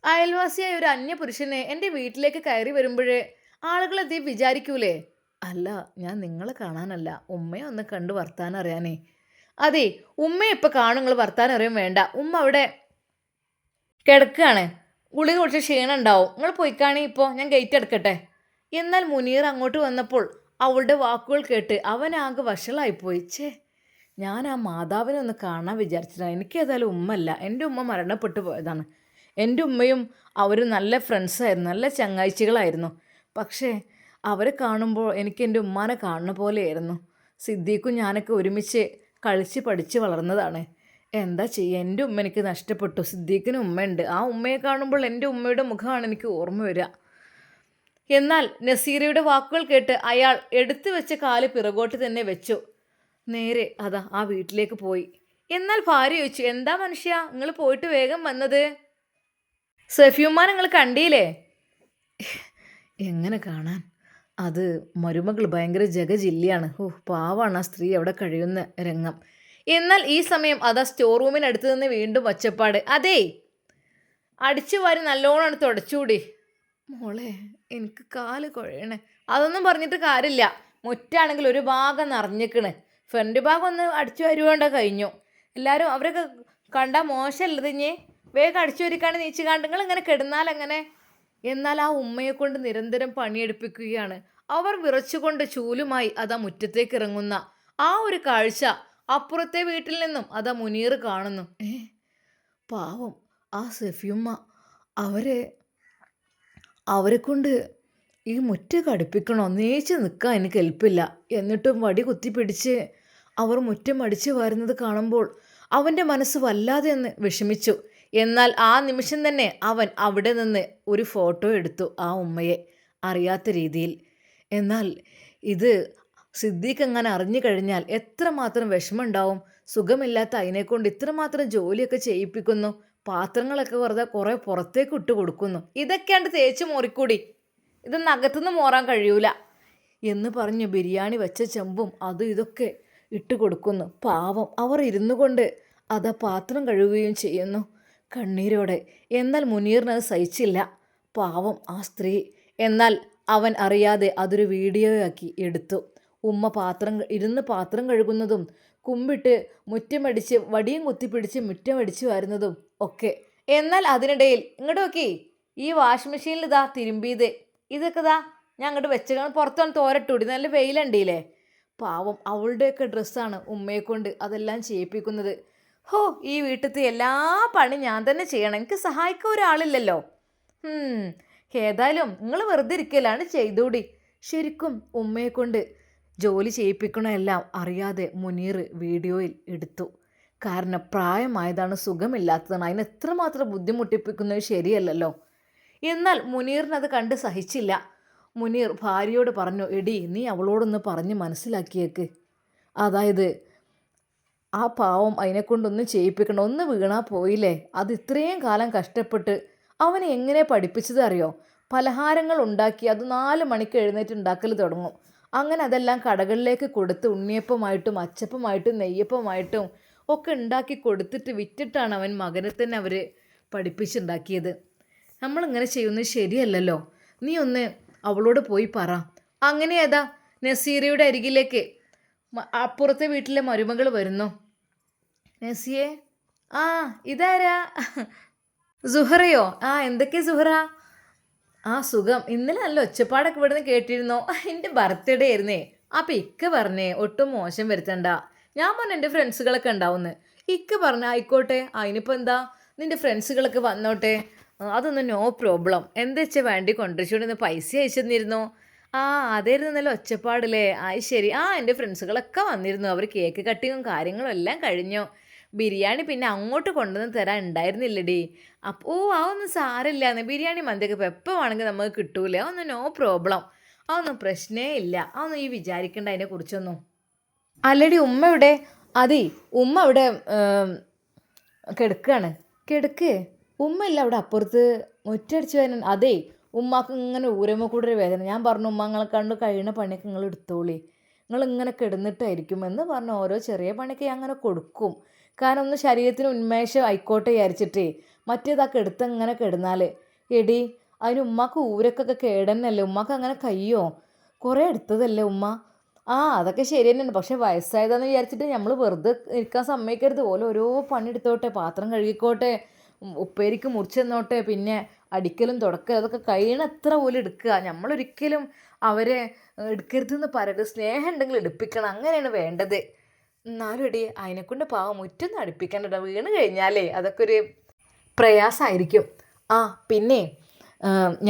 Speaker 1: അയൽവാസിയായ ഒരു അന്യപുരുഷനെ എൻ്റെ വീട്ടിലേക്ക് കയറി വരുമ്പോഴേ ആളുകൾ എന്തേ വിചാരിക്കൂലേ? അല്ല, ഞാൻ നിങ്ങളെ കാണാനല്ല, ഉമ്മയെ ഒന്ന് കണ്ട് വർത്താനം അറിയാനേ. അതെ, ഉമ്മയെ ഇപ്പം കാണും, നിങ്ങൾ വർത്താനം അറിയാൻ വേണ്ട. ഉമ്മ അവിടെ കിടക്കുകയാണ്. ഗുളിക കുടിച്ച ക്ഷീണം ഉണ്ടാവും, നിങ്ങൾ പോയിക്കാണി, ഇപ്പോൾ ഞാൻ ഗേറ്റ് എടുക്കട്ടെ. എന്നാൽ മുനീർ അങ്ങോട്ട് വന്നപ്പോൾ അവളുടെ വാക്കുകൾ കേട്ട് അവനാകെ വഷളായിപ്പോയി. ഞാൻ ആ മാതാവിനെ ഒന്ന് കാണാൻ വിചാരിച്ചതാണ്. എനിക്കേതായാലും ഉമ്മല്ല, എൻ്റെ ഉമ്മ മരണപ്പെട്ടു പോയതാണ്. എൻ്റെ ഉമ്മയും അവരും നല്ല ഫ്രണ്ട്സായിരുന്നു, നല്ല ചങ്ങാഴ്ചകളായിരുന്നു. പക്ഷേ അവരെ കാണുമ്പോൾ എനിക്ക് എൻ്റെ ഉമ്മാനെ കാണുന്ന പോലെയായിരുന്നു. സിദ്ദീഖും ഞാനൊക്കെ ഒരുമിച്ച് കളിച്ച് പഠിച്ച് വളർന്നതാണ്. എന്താ ചെയ്യുക, എൻ്റെ ഉമ്മ എനിക്ക് നഷ്ടപ്പെട്ടു. സിദ്ദീഖിന് ഉമ്മയുണ്ട്, ആ ഉമ്മയെ കാണുമ്പോൾ എൻ്റെ ഉമ്മയുടെ മുഖമാണ് എനിക്ക് ഓർമ്മ വരിക. എന്നാൽ നസീറയുടെ വാക്കുകൾ കേട്ട് അയാൾ എടുത്തു വെച്ച കാല് പിറകോട്ട് തന്നെ വെച്ചു. നേരെ അതാ ആ വീട്ടിലേക്ക് പോയി. എന്നാൽ ഭാര്യ ചോദിച്ചു, എന്താ മനുഷ്യ നിങ്ങൾ പോയിട്ട് വേഗം വന്നത്? സഫിയുമ്മാൻ നിങ്ങൾ കണ്ടില്ലേ? എങ്ങനെ കാണാൻ, അത് മരുമകൾ ഭയങ്കര ജഗജില്ലിയാണ്. പാവാണ് ആ സ്ത്രീ അവിടെ കഴിയുന്ന രംഗം. എന്നാൽ ഈ സമയം അതാ സ്റ്റോർ റൂമിനടുത്ത് നിന്ന് വീണ്ടും ഒച്ചപ്പാട്. അതേ, അടിച്ചു വാരി നല്ലോണം തുടച്ചുകൂടി. മോളെ, എനിക്ക് കാല് കുഴയണേ. അതൊന്നും പറഞ്ഞിട്ട് കാര്യമില്ല, മുറ്റാണെങ്കിൽ ഒരു ഭാഗം നിറഞ്ഞിക്കണ്, ഫ്രണ്ട് ഭാഗം ഒന്ന് അടിച്ചു വരുവേണ്ട കഴിഞ്ഞു. എല്ലാവരും അവരൊക്കെ കണ്ടാൽ മോശമല്ലത്, ഇനി വേഗം അടിച്ചു വരിക്കാണ്ട് നീച്ച് കാണ്ട് നിങ്ങൾ ഇങ്ങനെ കിടന്നാലെങ്ങനെ? എന്നാൽ ആ ഉമ്മയെ കൊണ്ട് നിരന്തരം പണിയെടുപ്പിക്കുകയാണ്. അവർ വിറച്ചുകൊണ്ട് ചൂലുമായി അതാ മുറ്റത്തേക്ക് ഇറങ്ങുന്ന ആ ഒരു കാഴ്ച അപ്പുറത്തെ വീട്ടിൽ നിന്നും അതാ മുനീർ കാണുന്നു. പാവം ആ സഫിയുമ്മ, അവരെ കൊണ്ട് ഈ മുറ്റ കടുപ്പിക്കണോ? നീച്ച് നിൽക്കാൻ എനിക്ക് എൽപ്പില്ല. എന്നിട്ടും വടി കുത്തിപ്പിടിച്ച് അവർ മുറ്റം അടിച്ചു വാരുന്നത് കാണുമ്പോൾ അവൻ്റെ മനസ്സ് വല്ലാതെ ഒന്ന് വിഷമിച്ചു. എന്നാൽ ആ നിമിഷം തന്നെ അവൻ അവിടെ നിന്ന് ഒരു ഫോട്ടോ എടുത്തു ആ ഉമ്മയെ, അറിയാത്ത രീതിയിൽ. എന്നാൽ ഇത് സിദ്ദീഖ് എങ്ങനെ അറിഞ്ഞു കഴിഞ്ഞാൽ എത്രമാത്രം വിഷമമുണ്ടാവും. സുഖമില്ലാത്ത അതിനെക്കൊണ്ട് ഇത്രമാത്രം ജോലിയൊക്കെ ചെയ്യിപ്പിക്കുന്നു, പാത്രങ്ങളൊക്കെ വെറുതെ കുറേ പുറത്തേക്ക് ഇട്ട് കൊടുക്കുന്നു. ഇതൊക്കെയാണ്ട് തേച്ച് മോറിക്കൂടി, ഇതൊന്നും അകത്തുനിന്ന് മോറാൻ കഴിയൂല എന്ന് പറഞ്ഞ് ബിരിയാണി വെച്ച ചെമ്പും അതും ഇതൊക്കെ ഇട്ട് കൊടുക്കുന്നു. പാവം അവർ ഇരുന്നു കൊണ്ട് അതാ പാത്രം കഴുകുകയും ചെയ്യുന്നു കണ്ണീരോടെ. എന്നാൽ മുനീറിനത് സഹിച്ചില്ല, പാവം ആ സ്ത്രീ. എന്നാൽ അവൻ അറിയാതെ അതൊരു വീഡിയോയാക്കി എടുത്തു. ഉമ്മ പാത്രം കഴുകുന്നതും കുമ്പിട്ട് മുറ്റമടിച്ച് വടിയും കുത്തിപ്പിടിച്ച് മുറ്റമടിച്ചു വരുന്നതും ഒക്കെ. എന്നാൽ അതിനിടയിൽ ഇങ്ങോട്ട് നോക്കി, ഈ വാഷിംഗ് മെഷീനിൽ ഇതാ തിരുമ്പിയത്, ഇതൊക്കെ ഇതാ ഞാൻ അങ്ങോട്ട് വെച്ചേക്കണം, പുറത്തൊന്ന് തോരട്ടൂടി, നല്ല വെയിലുണ്ടില്ലേ. പാവം അവളുടെയൊക്കെ ഡ്രസ്സാണ് ഉമ്മയെ കൊണ്ട് അതെല്ലാം ചെയ്യിപ്പിക്കുന്നത്. ഈ വീട്ടിലത്തെ എല്ലാ പണി ഞാൻ തന്നെ ചെയ്യണം, എനിക്ക് സഹായിക്കാൻ ഒരാളില്ലല്ലോ. ഏതായാലും നിങ്ങൾ വെറുതെ ഇരിക്കലാണ്, ചെയ്തൂടി. ശരിക്കും ഉമ്മയെ കൊണ്ട് ജോലി ചെയ്യിപ്പിക്കണമെല്ലാം അറിയാതെ മുനീർ വീഡിയോയിൽ എടുത്തു. കാരണം പ്രായമായതാണ്, സുഖമില്ലാത്തതാണ്, അതിന് എത്രമാത്രം ബുദ്ധിമുട്ടിപ്പിക്കുന്നത് ശരിയല്ലല്ലോ. എന്നാൽ മുനീറിനത് കണ്ട് സഹിച്ചില്ല. മുനീർ ഭാര്യയോട് പറഞ്ഞു, എടി നീ അവളോടൊന്ന് പറഞ്ഞ് മനസ്സിലാക്കിയേക്ക്. അതായത് ആ പാവം അതിനെക്കൊണ്ടൊന്നും ചെയ്യിപ്പിക്കണം, ഒന്ന് വീണാൽ പോയില്ലേ. അത് ഇത്രയും കാലം കഷ്ടപ്പെട്ട് അവനെ എങ്ങനെ പഠിപ്പിച്ചത് അറിയോ? പലഹാരങ്ങൾ ഉണ്ടാക്കി അത് 4 മണിക്ക് എഴുന്നേറ്റ് ഉണ്ടാക്കൽ തുടങ്ങും. അങ്ങനെ അതെല്ലാം കടകളിലേക്ക് കൊടുത്ത് ഉണ്ണിയപ്പമായിട്ടും അച്ചപ്പമായിട്ടും നെയ്യപ്പമായിട്ടും ഒക്കെ ഉണ്ടാക്കി കൊടുത്തിട്ട് വിറ്റിട്ടാണ് അവൻ മകനെ തന്നെ അവർ പഠിപ്പിച്ചുണ്ടാക്കിയത്. നമ്മളിങ്ങനെ ചെയ്യുന്നത് ശരിയല്ലല്ലോ, നീ ഒന്ന് അവളോട് പോയി പറ. അങ്ങനെ ഏതാ നസീറയുടെ അരികിലേക്ക് അപ്പുറത്തെ വീട്ടിലെ മരുമകൾ വരുന്നു. നസിയെ, ആ ഇതാരാ? സുഹറയോ? എന്തൊക്കെ സുഹറ? സുഖം. ഇന്നലെ നല്ല ഒച്ചപ്പാടൊക്കെ ഇവിടുന്ന് കേട്ടിരുന്നോ? എൻ്റെ ബർത്ത്ഡേ ആയിരുന്നേ, അപ്പം ഇക്ക പറഞ്ഞേ ഒട്ടും മോശം വരുത്തണ്ട. ഞാൻ പറഞ്ഞു എൻ്റെ ഫ്രണ്ട്സുകളൊക്കെ ഉണ്ടാവുമെന്ന്. ഇക്ക പറഞ്ഞ ആയിക്കോട്ടെ, അതിനിപ്പോൾ എന്താ, നിൻ്റെ ഫ്രണ്ട്സുകളൊക്കെ വന്നോട്ടെ, അതൊന്നും നോ പ്രോബ്ലം. എന്താ വെച്ചാൽ വേണ്ടി കൊണ്ടുവച്ചോണ്ടിന്ന് പൈസ അയച്ചു തന്നിരുന്നോ? അതായിരുന്നു നല്ല ഒച്ചപ്പാടില്ലേ? ശരി. എൻ്റെ ഫ്രണ്ട്സുകളൊക്കെ വന്നിരുന്നു, അവർ കേക്ക് കട്ടിങ്ങും കാര്യങ്ങളും എല്ലാം കഴിഞ്ഞു. ബിരിയാണി പിന്നെ അങ്ങോട്ട് കൊണ്ടുവന്ന് തരാൻ ഉണ്ടായിരുന്നില്ലടി. അതൊന്നും സാരമില്ലാന്ന്, ബിരിയാണി മന്തിയൊക്കെ ഇപ്പോൾ എപ്പോൾ വേണമെങ്കിൽ നമുക്ക് കിട്ടൂല, അതൊന്നും നോ പ്രോബ്ലം, അതൊന്നും പ്രശ്നമേ ഇല്ല, അതൊന്നും ഈ വിചാരിക്കേണ്ട അതിനെക്കുറിച്ചൊന്നും. അല്ലടി ഉമ്മ ഇവിടെ? അതെ, ഉമ്മ അവിടെ കിടക്കുകയാണ്. കിടക്കേ? ഉമ്മ ഇല്ല, അവിടെ അപ്പുറത്ത് മുറ്റടിച്ച് വരാൻ. അതേ, ഉമ്മാക്ക് ഇങ്ങനെ ഊരമ്മ കൂടെ ഒരു വേദന. ഞാൻ പറഞ്ഞു ഉമ്മ നിങ്ങളെ കണ്ട് കഴിയുന്ന പണിയൊക്കെ നിങ്ങൾ എടുത്തോളി, നിങ്ങൾ ഇങ്ങനെ കിടന്നിട്ടായിരിക്കും എന്ന് പറഞ്ഞ് ഓരോ ചെറിയ പണിയൊക്കെ ഞാൻ അങ്ങനെ കൊടുക്കും. കാരണം ഒന്ന് ശരീരത്തിന് ഉന്മേഷം ആയിക്കോട്ടെ വിചാരിച്ചിട്ടേ. മറ്റേതൊക്കെ എടുത്ത് ഇങ്ങനെ കിടന്നാൽ എടി അതിന് ഉമ്മാക്ക് ഊരക്കൊക്കെ കേടന്നല്ലേ, ഉമ്മാക്ക് അങ്ങനെ കയ്യോ? കുറേ എടുത്തതല്ലേ ഉമ്മ. അതൊക്കെ ശരി തന്നെയാണ്, പക്ഷെ വയസ്സായതാന്ന് വിചാരിച്ചിട്ട് നമ്മൾ വെറുതെ ഇരിക്കാൻ സമ്മതിക്കരുത്. ഓരോ പണി എടുത്തോട്ടെ, പാത്രം കഴുകിക്കോട്ടെ, ഉപ്പേരിക്ക് മുറിച്ചെന്നോട്ടെ, പിന്നെ അടിക്കലും തുടക്കലും അതൊക്കെ കഴിയണത്ര പോലും എടുക്കുക. നമ്മളൊരിക്കലും അവരെ എടുക്കരുതെന്ന് പറയരുത്. സ്നേഹം ഉണ്ടെങ്കിൽ എടുപ്പിക്കണം, അങ്ങനെയാണ് വേണ്ടത്. എന്നാലും എടി അതിനെക്കൊണ്ട് പാവം മുറ്റൊന്നും അടുപ്പിക്കണ്ടോ, വീണ് കഴിഞ്ഞാലേ അതൊക്കെ ഒരു പ്രയാസമായിരിക്കും. ആ പിന്നെ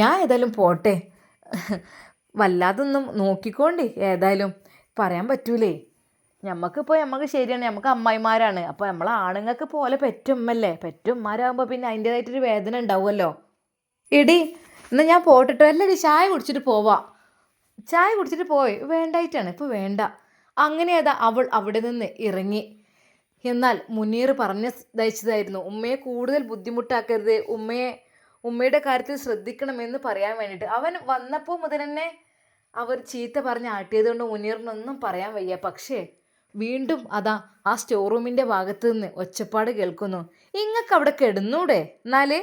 Speaker 1: ഞാൻ ഏതായാലും പോട്ടെ. വല്ലാതൊന്നും നോക്കിക്കോണ്ടി, ഏതായാലും പറയാൻ പറ്റൂലേ. നമുക്ക് ശരിയാണ്, നമുക്ക് അമ്മായിമാരാണ്. അപ്പോൾ നമ്മളെ ആണുങ്ങൾക്ക് പോലെ പെറ്റുമ്മല്ലേ, പെറ്റുമ്മാരാകുമ്പോൾ പിന്നെ അതിൻ്റേതായിട്ടൊരു വേദന ഉണ്ടാവുമല്ലോ. എടി എന്നാൽ ഞാൻ പോട്ടിട്ടോ, അല്ലടി ചായ കുടിച്ചിട്ട് പോവാം. ചായ കുടിച്ചിട്ട് പോയി വേണ്ടായിട്ടാണ്, ഇപ്പോൾ വേണ്ട. അങ്ങനെ അതാ അവൾ അവിടെ നിന്ന് ഇറങ്ങി. എന്നാൽ മുനീർ ദയച്ചതായിരുന്നു ഉമ്മയെ കൂടുതൽ ബുദ്ധിമുട്ടാക്കരുത്, ഉമ്മയുടെ കാര്യത്തിൽ ശ്രദ്ധിക്കണമെന്ന് പറയാൻ വേണ്ടിയിട്ട്. അവൻ വന്നപ്പോൾ മുതൽ തന്നെ അവർ ചീത്ത പറഞ്ഞ് ആട്ടിയത് കൊണ്ട് മുനീറിനൊന്നും പറയാൻ വയ്യ. പക്ഷേ വീണ്ടും അതാ ആ സ്റ്റോർ റൂമിൻ്റെ ഭാഗത്ത് നിന്ന് ഒച്ചപ്പാട് കേൾക്കുന്നു. ഇങ്ങക്ക് അവിടെ കിടന്നൂടെ എന്നാലേ?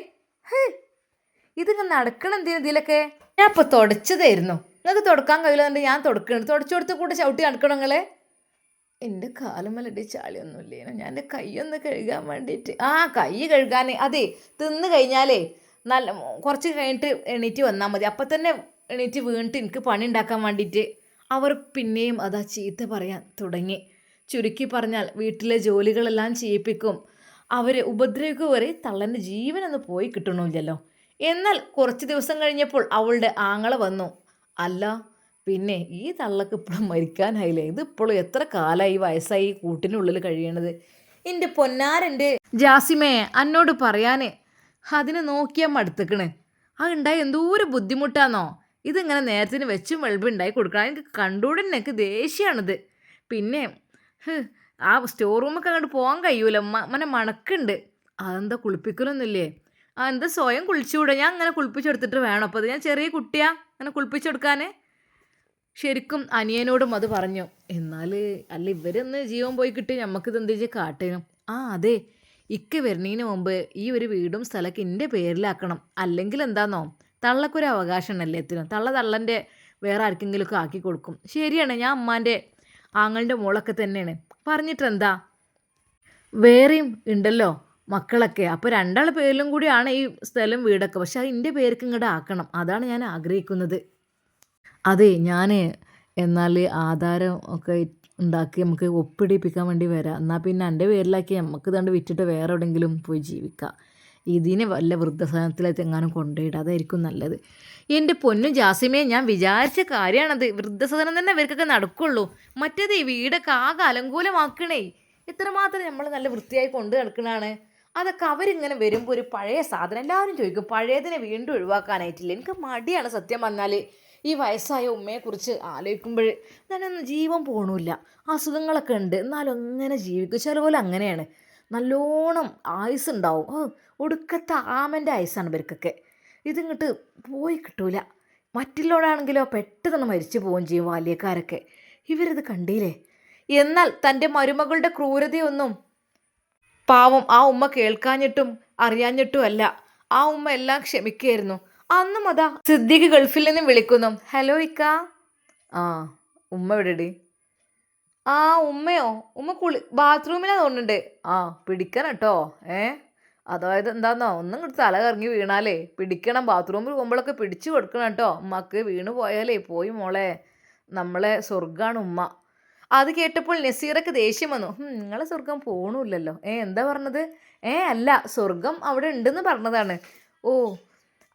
Speaker 1: ഇതിങ്ങനെ നടക്കണം എന്തിനും ഇതിലൊക്കെ? ഞാൻ ഇപ്പോൾ തുടച്ചതായിരുന്നു, നിങ്ങൾക്ക് തുടക്കാൻ കഴിയില്ല, ഞാൻ തുടക്കണം. തുടച്ചു കൊടുത്ത് കൂടെ ചവിട്ടി നടക്കണം നിങ്ങളെ. എൻ്റെ കാലുമല്ലടി ചാളിയൊന്നുമില്ലേനോ, ഞാൻ എൻ്റെ കൈയൊന്ന് കഴുകാൻ വേണ്ടിയിട്ട്. ആ കൈ കഴുകാൻ അതെ, തിന്ന് കഴിഞ്ഞാലേ നല്ല കുറച്ച് കഴിഞ്ഞിട്ട് എണീറ്റ് വന്നാൽ മതി. അപ്പം തന്നെ എണീറ്റ് വീണിട്ട് എനിക്ക് പണി ഉണ്ടാക്കാൻ വേണ്ടിയിട്ട്. അവർ പിന്നെയും അതാ ചീത്ത പറയാൻ തുടങ്ങി. ചുരുക്കി പറഞ്ഞാൽ വീട്ടിലെ ജോലികളെല്ലാം ചെയ്യിപ്പിക്കും. അവർ ഉപദ്രവിക്കുക വരെ തള്ളൻ്റെ ജീവനൊന്ന് പോയി കിട്ടണമില്ലല്ലോ. എന്നാൽ കുറച്ച് ദിവസം കഴിഞ്ഞപ്പോൾ അവളുടെ ആങ്ങള വന്നു. അല്ല പിന്നെ ഈ തള്ളക്ക് ഇപ്പോഴും മരിക്കാനായില്ലേ? ഇതിപ്പോഴും എത്ര കാലമായി വയസ്സായി കൂട്ടിനുള്ളിൽ കഴിയണത്? എൻ്റെ പൊന്നാരെൻ്റെ ജാസിമേ, എന്നോട് പറയാന് അതിനെ നോക്കിയാൽ മടുത്തക്കണ്. അതുണ്ടായി എന്തോരം ബുദ്ധിമുട്ടാന്നോ. ഇതിങ്ങനെ നേരത്തിന് വെച്ചും വെളുപ്പം ഉണ്ടായി കൊടുക്കണം. എനിക്ക് കണ്ടുകൂടെ എനിക്ക് ദേഷ്യമാണിത്. പിന്നെ ആ സ്റ്റോർ റൂമൊക്കെ അങ്ങോട്ട് പോകാൻ കഴിയൂല, മണക്കുണ്ട്. അതെന്താ കുളിപ്പിക്കലൊന്നുമില്ലേ? എന്താ സ്വയം കുളിച്ചുകൂടെ? ഞാൻ അങ്ങനെ കുളിപ്പിച്ചെടുത്തിട്ട് വേണം. അപ്പോൾ അത് ഞാൻ ചെറിയ കുട്ടിയാ അങ്ങനെ കുളിപ്പിച്ചെടുക്കാൻ. ശരിക്കും അനിയനോടും അത് പറഞ്ഞു. എന്നാൽ അല്ല ഇവരൊന്ന് ജീവൻ പോയി കിട്ടി നമുക്കിത് എന്ത് ചെയ്ത് കാട്ടണം. അതെ, ഇക്ക വരുന്നതിന് മുമ്പ് ഈ ഒരു വീടും സ്ഥലമൊക്കെ എൻ്റെ പേരിലാക്കണം. അല്ലെങ്കിൽ എന്താണെന്നോ, തള്ളക്കൊരു അവകാശം ഉണ്ടല്ലേ എത്തിനും. തള്ളൻ്റെ വേറെ ആർക്കെങ്കിലുമൊക്കെ ആക്കി കൊടുക്കും. ശരിയാണ്, ഞാൻ അമ്മാൻ്റെ ആങ്ങളുടെ മോളൊക്കെ തന്നെയാണ്. പറഞ്ഞിട്ടെന്താ, വേറെയും ഉണ്ടല്ലോ മക്കളൊക്കെ. അപ്പോൾ രണ്ടാളുടെ പേരിലും കൂടിയാണ് ഈ സ്ഥലം വീടൊക്കെ. പക്ഷെ അത് എൻ്റെ പേർക്ക് ഇങ്ങോട്ട് ആക്കണം, അതാണ് ഞാൻ ആഗ്രഹിക്കുന്നത്. അതെ, ഞാൻ എന്നാൽ ആധാരം ഒക്കെ ഉണ്ടാക്കി നമുക്ക് ഒപ്പിടിപ്പിക്കാൻ വേണ്ടി വരാം. എന്നാൽ പിന്നെ എൻ്റെ പേരിലാക്കി നമുക്ക് ഇതാണ്ട് വിറ്റിട്ട് വേറെ എവിടെയെങ്കിലും പോയി ജീവിക്കാം. ഇതിനെ വല്ല വൃദ്ധസദനത്തിലേക്ക് എങ്ങാനും കൊണ്ടുപോയിടുക, അതായിരിക്കും നല്ലത്. എൻ്റെ പൊന്നും ജാസിമേ, ഞാൻ വിചാരിച്ച കാര്യമാണത്. വൃദ്ധസദനം തന്നെ ഇവർക്കൊക്കെ നടക്കുള്ളൂ. മറ്റേത് ഈ വീടൊക്കെ ആകെ അലങ്കൂലമാക്കണേ. ഇത്രമാത്രം നമ്മൾ നല്ല വൃത്തിയായി കൊണ്ട് നടക്കണതാണ്. അതൊക്കെ അവരിങ്ങനെ വരുമ്പോൾ ഒരു പഴയ സാധനം എല്ലാവരും ചോദിക്കും, പഴയതിനെ വീണ്ടും ഒഴിവാക്കാനായിട്ടില്ല. എനിക്ക് മടിയാണ് സത്യം പറഞ്ഞാൽ. ഈ വയസ്സായ ഉമ്മയെക്കുറിച്ച് ആലോചിക്കുമ്പോൾ ഞാനൊന്നും ജീവൻ പോകണില്ല. അസുഖങ്ങളൊക്കെ ഉണ്ട്, എന്നാലും അങ്ങനെ ജീവിക്കും. ചിലപോലെ അങ്ങനെയാണ്, നല്ലോണം ആയുസ് ഉണ്ടാവും. ഒടുക്കത്തെ ആമൻ്റെ ആയുസ്സാണ് ഇവർക്കൊക്കെ. ഇതിങ്ങോട്ട് പോയി കിട്ടൂല. മറ്റുള്ളവരാണെങ്കിലോ പെട്ടെന്ന് മരിച്ചു പോവുകയും ചെയ്യും ബാല്യക്കാരൊക്കെ. ഇവരിത് കണ്ടില്ലേ? എന്നാൽ തൻ്റെ മരുമകളുടെ ക്രൂരതയൊന്നും പാവം ആ ഉമ്മ കേൾക്കാഞ്ഞിട്ടും അറിയാഞ്ഞിട്ടും അല്ല. ആ ഉമ്മ എല്ലാം ക്ഷമിക്കുകയായിരുന്നു. അന്നും അതാ സിദ്ദീഖ് ഗൾഫിൽ നിന്നും വിളിക്കുന്നു. ഹലോ ഇക്ക. ആ ഉമ്മ എവിടെടി? ആ ഉമ്മയോ? ഉമ്മ ബാത്റൂമിലാണ് തോന്നുന്നുണ്ട്. പിടിക്കണം കേട്ടോ. അതായത് എന്താന്നോ, ഒന്നും ഇങ്ങോട്ട് തല കറങ്ങി വീണാലേ പിടിക്കണം. ബാത്റൂമിൽ പോകുമ്പോഴൊക്കെ പിടിച്ചു കൊടുക്കണം കേട്ടോ. ഉമ്മക്ക് വീണ് പോയാലേ പോയി മോളെ, നമ്മളെ സ്വർഗ്ഗാണ് ഉമ്മ. അത് കേട്ടപ്പോൾ നസീറക്ക് ദേഷ്യം വന്നു. നിങ്ങളെ സ്വർഗം പോകണമില്ലല്ലോ. എന്താ പറഞ്ഞത്? അല്ല, സ്വർഗം അവിടെ ഉണ്ടെന്ന് പറഞ്ഞതാണ്. ഓ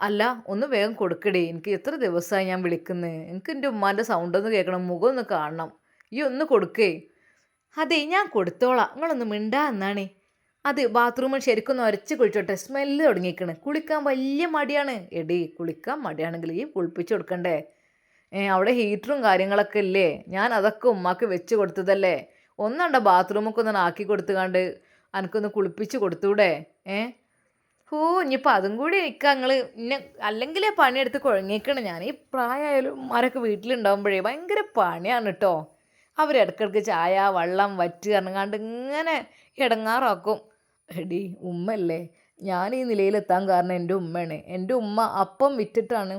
Speaker 1: അല്ല, ഒന്ന് വേഗം കൊടുക്കടേ, എനിക്ക് എത്ര ദിവസമായി ഞാൻ വിളിക്കുന്നത്. എനിക്ക് എൻ്റെ ഉമ്മാൻ്റെ സൗണ്ട് ഒന്ന് കേൾക്കണം, മുഖം ഒന്ന് കാണണം. ഈ ഒന്ന് കൊടുക്കേ. അതെ, ഞാൻ കൊടുത്തോളാം, നിങ്ങളൊന്ന് മിണ്ടാ എന്നാണേ. അത് ബാത്റൂമിൽ ശരിക്കൊന്ന് ഉരച്ച് കുളിച്ചോട്ടെ, സ്മെല്ല് തുടങ്ങിക്കണ്. കുളിക്കാൻ വലിയ മടിയാണ്. എടി കുളിക്കാൻ മടിയാണെങ്കിൽ ഈ കുളിപ്പിച്ച് കൊടുക്കണ്ടേ? അവിടെ ഹീറ്ററും കാര്യങ്ങളൊക്കെ ഇല്ലേ? ഞാൻ അതൊക്കെ ഉമ്മാക്ക് വെച്ച് കൊടുത്തതല്ലേ. ഒന്നുണ്ട ബാത്റൂമൊക്കെ ഒന്ന് ആക്കി കൊടുത്തുകാണ്ട് എനിക്കൊന്ന് കുളിപ്പിച്ച് കൊടുത്തൂടെ? ഇനിയിപ്പോൾ അതും കൂടി എനിക്ക് ഇന്നെ അല്ലെങ്കിലേ പണിയെടുത്ത് കുഴങ്ങിക്കണം. ഞാൻ ഈ പ്രായമായാലും ഉമ്മാരൊക്കെ വീട്ടിലുണ്ടാകുമ്പോഴേ ഭയങ്കര പണിയാണ് കേട്ടോ. അവരിടയ്ക്കിടയ്ക്ക് ചായ വെള്ളം വറ്റ് ഇറങ്ങാണ്ട് ഇങ്ങനെ ഇടങ്ങാറാക്കും. എടി ഉമ്മല്ലേ, ഞാൻ ഈ നിലയിലെത്താൻ കാരണം എൻ്റെ ഉമ്മയാണ്. എൻ്റെ ഉമ്മ അപ്പം വിറ്റിട്ടാണ്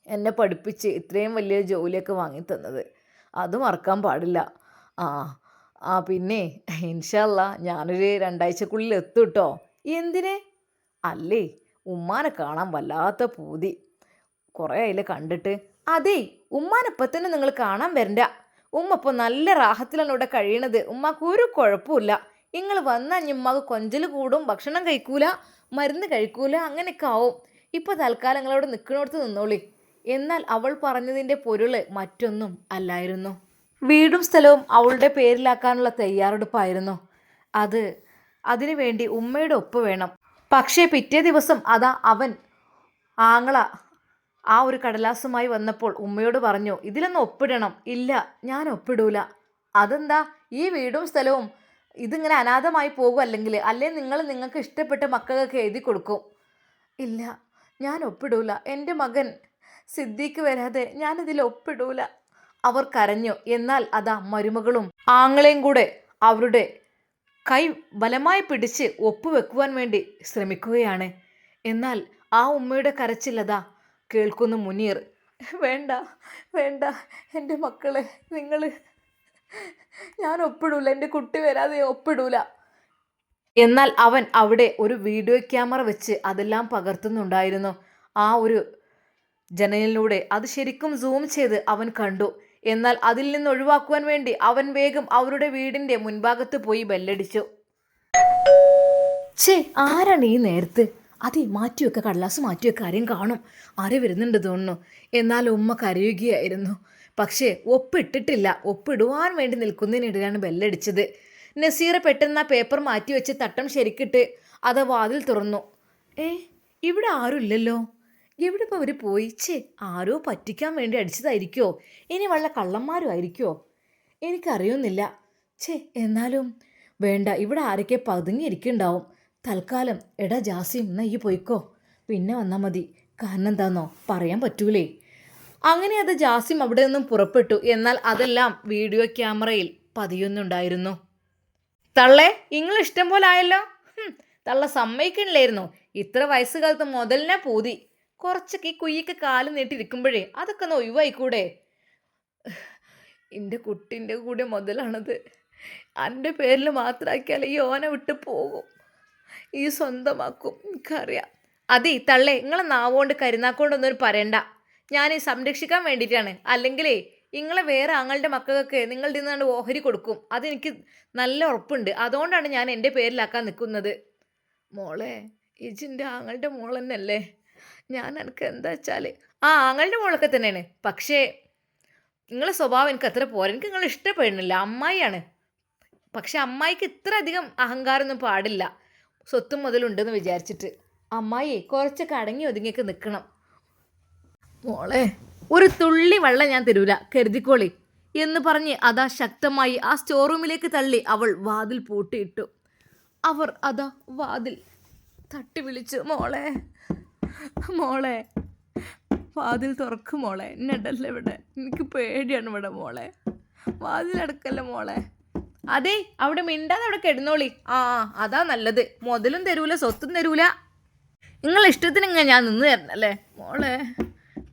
Speaker 1: എന്നെ പഠിപ്പിച്ച് ഇത്രയും വലിയ ജോലിയൊക്കെ വാങ്ങിത്തന്നത്. അത് മറക്കാൻ പാടില്ല. പിന്നെ ഇൻഷാ അല്ലാ ഞാനൊരു 2 ആഴ്ചക്കുള്ളിൽ എത്തും കേട്ടോ. എന്തിനെ? അല്ലേ, ഉമ്മാനെ കാണാൻ വല്ലാത്ത പൂതി. കുറേ അതിൽ കണ്ടിട്ട്. അതേ, ഉമ്മാനെപ്പം തന്നെ നിങ്ങൾ കാണാൻ വരണ്ട. ഉമ്മ ഇപ്പോൾ നല്ല റാഹത്തിലാണ് ഇവിടെ കഴിയണത്. ഉമ്മാക്ക് ഒരു കുഴപ്പമില്ല. നിങ്ങൾ വന്നാൽ ഉമ്മാക്ക് കൊഞ്ചൽ കൂടും, ഭക്ഷണം കഴിക്കൂല, മരുന്ന് കഴിക്കൂല, അങ്ങനെയൊക്കെ ആവും. ഇപ്പോൾ തൽക്കാലം നിങ്ങളവിടെ നിൽക്കുന്നിടത്ത് നിന്നോളി. എന്നാൽ അവൾ പറഞ്ഞതിൻ്റെ പൊരുൾ മറ്റൊന്നും അല്ലായിരുന്നു. വീടും സ്ഥലവും അവളുടെ പേരിലാക്കാനുള്ള തയ്യാറെടുപ്പായിരുന്നു. അതിനു വേണ്ടി ഉമ്മയുടെ ഒപ്പ് വേണം. പക്ഷേ പിറ്റേ ദിവസം അതാ അവൻ ആങ്ങള ആ ഒരു കടലാസുമായി വന്നപ്പോൾ ഉമ്മയോട് പറഞ്ഞു, ഇതിലൊന്ന് ഒപ്പിടണം. ഇല്ല, ഞാൻ ഒപ്പിടൂല. അതെന്താ? ഈ വീടും സ്ഥലവും ഇതിങ്ങനെ അനാഥമായി പോകും, അല്ലെങ്കിൽ നിങ്ങൾക്ക് ഇഷ്ടപ്പെട്ട മക്കൾക്ക് എഴുതി കൊടുക്കും. ഇല്ല, ഞാൻ ഒപ്പിടൂല. എൻ്റെ മകൻ സിദ്ദീഖ് വരാതെ ഞാനിതിൽ ഒപ്പിടൂല. അവർ കരഞ്ഞു. എന്നാൽ അതാ മരുമകളും ആങ്ങളെയും കൂടെ അവരുടെ കൈ ബലമായി പിടിച്ച് ഒപ്പുവെക്കുവാൻ വേണ്ടി ശ്രമിക്കുകയാണ്. എന്നാൽ ആ ഉമ്മയുടെ കരച്ചിലതാ കേൾക്കുന്നു മുനീർ. വേണ്ട വേണ്ട, എൻ്റെ മക്കളെ, ഞാൻ ഒപ്പിടൂല, എൻ്റെ കുട്ടി വരാതെ ഒപ്പിടൂല. എന്നാൽ അവൻ അവിടെ ഒരു വീഡിയോ ക്യാമറ വെച്ച് അതെല്ലാം പകർത്തുന്നുണ്ടായിരുന്നു. ആ ഒരു ജനലിലൂടെ അത് ശരിക്കും സൂം ചെയ്ത് അവൻ കണ്ടു. എന്നാൽ അതിൽ നിന്ന് ഒഴിവാക്കുവാൻ വേണ്ടി അവൻ വേഗം അവരുടെ വീടിൻ്റെ മുൻഭാഗത്ത് പോയി ബെല്ലടിച്ചു. ആരാണ് ഈ നേരത്ത്? അതെ, മാറ്റിവെക്ക, കടലാസ് മാറ്റിവെക്ക, ആരെയും കാണും, ആരെ വരുന്നുണ്ട് തോന്നുന്നു. എന്നാൽ ഉമ്മ കരയുകയായിരുന്നു. പക്ഷേ ഒപ്പിട്ടിട്ടില്ല. ഒപ്പിടുവാൻ വേണ്ടി നിൽക്കുന്നതിനിടെയാണ് ബെല്ലടിച്ചത്. നസീറ പെട്ടെന്ന് ആ പേപ്പർ മാറ്റിവെച്ച് തട്ടം ശരിക്കിട്ട് അത് വാതിൽ തുറന്നു. ഇവിടെ ആരുമില്ലല്ലോ. എവിടെ ഇപ്പോൾ അവർ പോയി? ആരോ പറ്റിക്കാൻ വേണ്ടി അടിച്ചതായിരിക്കുമോ? ഇനി വല്ല കള്ളന്മാരും ആയിരിക്കുമോ? എനിക്കറിയുന്നില്ല. എന്നാലും വേണ്ട, ഇവിടെ ആരൊക്കെ പതുങ്ങിയിരിക്കുന്നുണ്ടാവും. തൽക്കാലം എടാ ജാസിം, എന്നാ ഈ പോയിക്കോ, പിന്നെ വന്നാൽ മതി. കാരണം എന്താണെന്നോ പറയാൻ പറ്റൂലേ. അങ്ങനെ അത് ജാസിം അവിടെ നിന്നും പുറപ്പെട്ടു. എന്നാൽ അതെല്ലാം വീഡിയോ ക്യാമറയിൽ പതിയുന്നുണ്ടായിരുന്നു. തള്ളേ, നിങ്ങൾ ഇഷ്ടം പോലെ ആയല്ലോ. തള്ള സമ്മതിക്കണില്ലായിരുന്നു. ഇത്ര വയസ്സുകാലത്ത് മുതലിനെ പൂതി. കുറച്ചൊക്കെ ഈ കുയ്യൊക്കെ കാല് നീട്ടിരിക്കുമ്പോഴേ അതൊക്കെ ഒന്ന് ഒഴിവായിക്കൂടെ? എൻ്റെ കുട്ടീൻ്റെ കൂടെ മുതലാണത്. എൻ്റെ പേരിൽ മാത്രമാക്കിയാൽ ഈ ഓനെ വിട്ട് പോകും, ഈ സ്വന്തമാക്കും, എനിക്കറിയാം. അതേ തള്ളേ, നിങ്ങളെ നാവുകൊണ്ട് കരുനാക്കൊണ്ടൊന്നും പറയണ്ട. ഞാൻ ഈ സംരക്ഷിക്കാൻ വേണ്ടിയിട്ടാണ്. അല്ലെങ്കിലേ നിങ്ങളെ വേറെ ആങ്ങളുടെ മക്കൾക്ക് നിങ്ങളുടെ നിന്നാണ്ട് ഓഹരി കൊടുക്കും. അതെനിക്ക് നല്ല ഉറപ്പുണ്ട്. അതുകൊണ്ടാണ് ഞാൻ എൻ്റെ പേരിലാക്കാൻ നിൽക്കുന്നത്. മോളെ, ഇജിൻ്റെ ആങ്ങളുടെ മോൾ തന്നെയല്ലേ? ഞാൻ എനിക്ക് എന്താ വെച്ചാൽ ആങ്ങളുടെ മോളൊക്കെ തന്നെയാണ്. പക്ഷേ നിങ്ങളെ സ്വഭാവം എനിക്ക് അത്ര പോരാ. എനിക്ക് നിങ്ങൾ ഇഷ്ടപ്പെടുന്നില്ല. അമ്മായിയാണ്. പക്ഷെ അമ്മായിക്ക് ഇത്ര അധികം അഹങ്കാരമൊന്നും പാടില്ല. സ്വത്തും മുതലുണ്ടെന്ന് വിചാരിച്ചിട്ട്. അമ്മായി കുറച്ചൊക്കെ അടങ്ങി ഒതുങ്ങിയൊക്കെ നിൽക്കണം. മോളെ, ഒരു തുള്ളി വെള്ളം ഞാൻ തരൂല, കരുതിക്കോളി എന്ന് പറഞ്ഞ് അതാ ശക്തമായി ആ സ്റ്റോർ റൂമിലേക്ക് തള്ളി അവൾ വാതിൽ പൂട്ടിയിട്ടു. അവർ അതാ വാതിൽ തട്ടി വിളിച്ചു, മോളെ, മോളെ, വാതിൽ തുറക്കും മോളെ, എന്നെടല്ല ഇവിടെ, എനിക്ക് പേടിയാണ് ഇവിടെ മോളെ, വാതിലടക്കല്ല മോളെ. അതെ, അവിടെ മിണ്ടാതെ അവിടെ കിടന്നോളി. അതാ നല്ലത്. മുതലും തരൂല, സ്വത്തും തരൂല, നിങ്ങൾ ഇഷ്ടത്തിന് ഞാൻ നിന്ന് തരണല്ലേ മോളെ.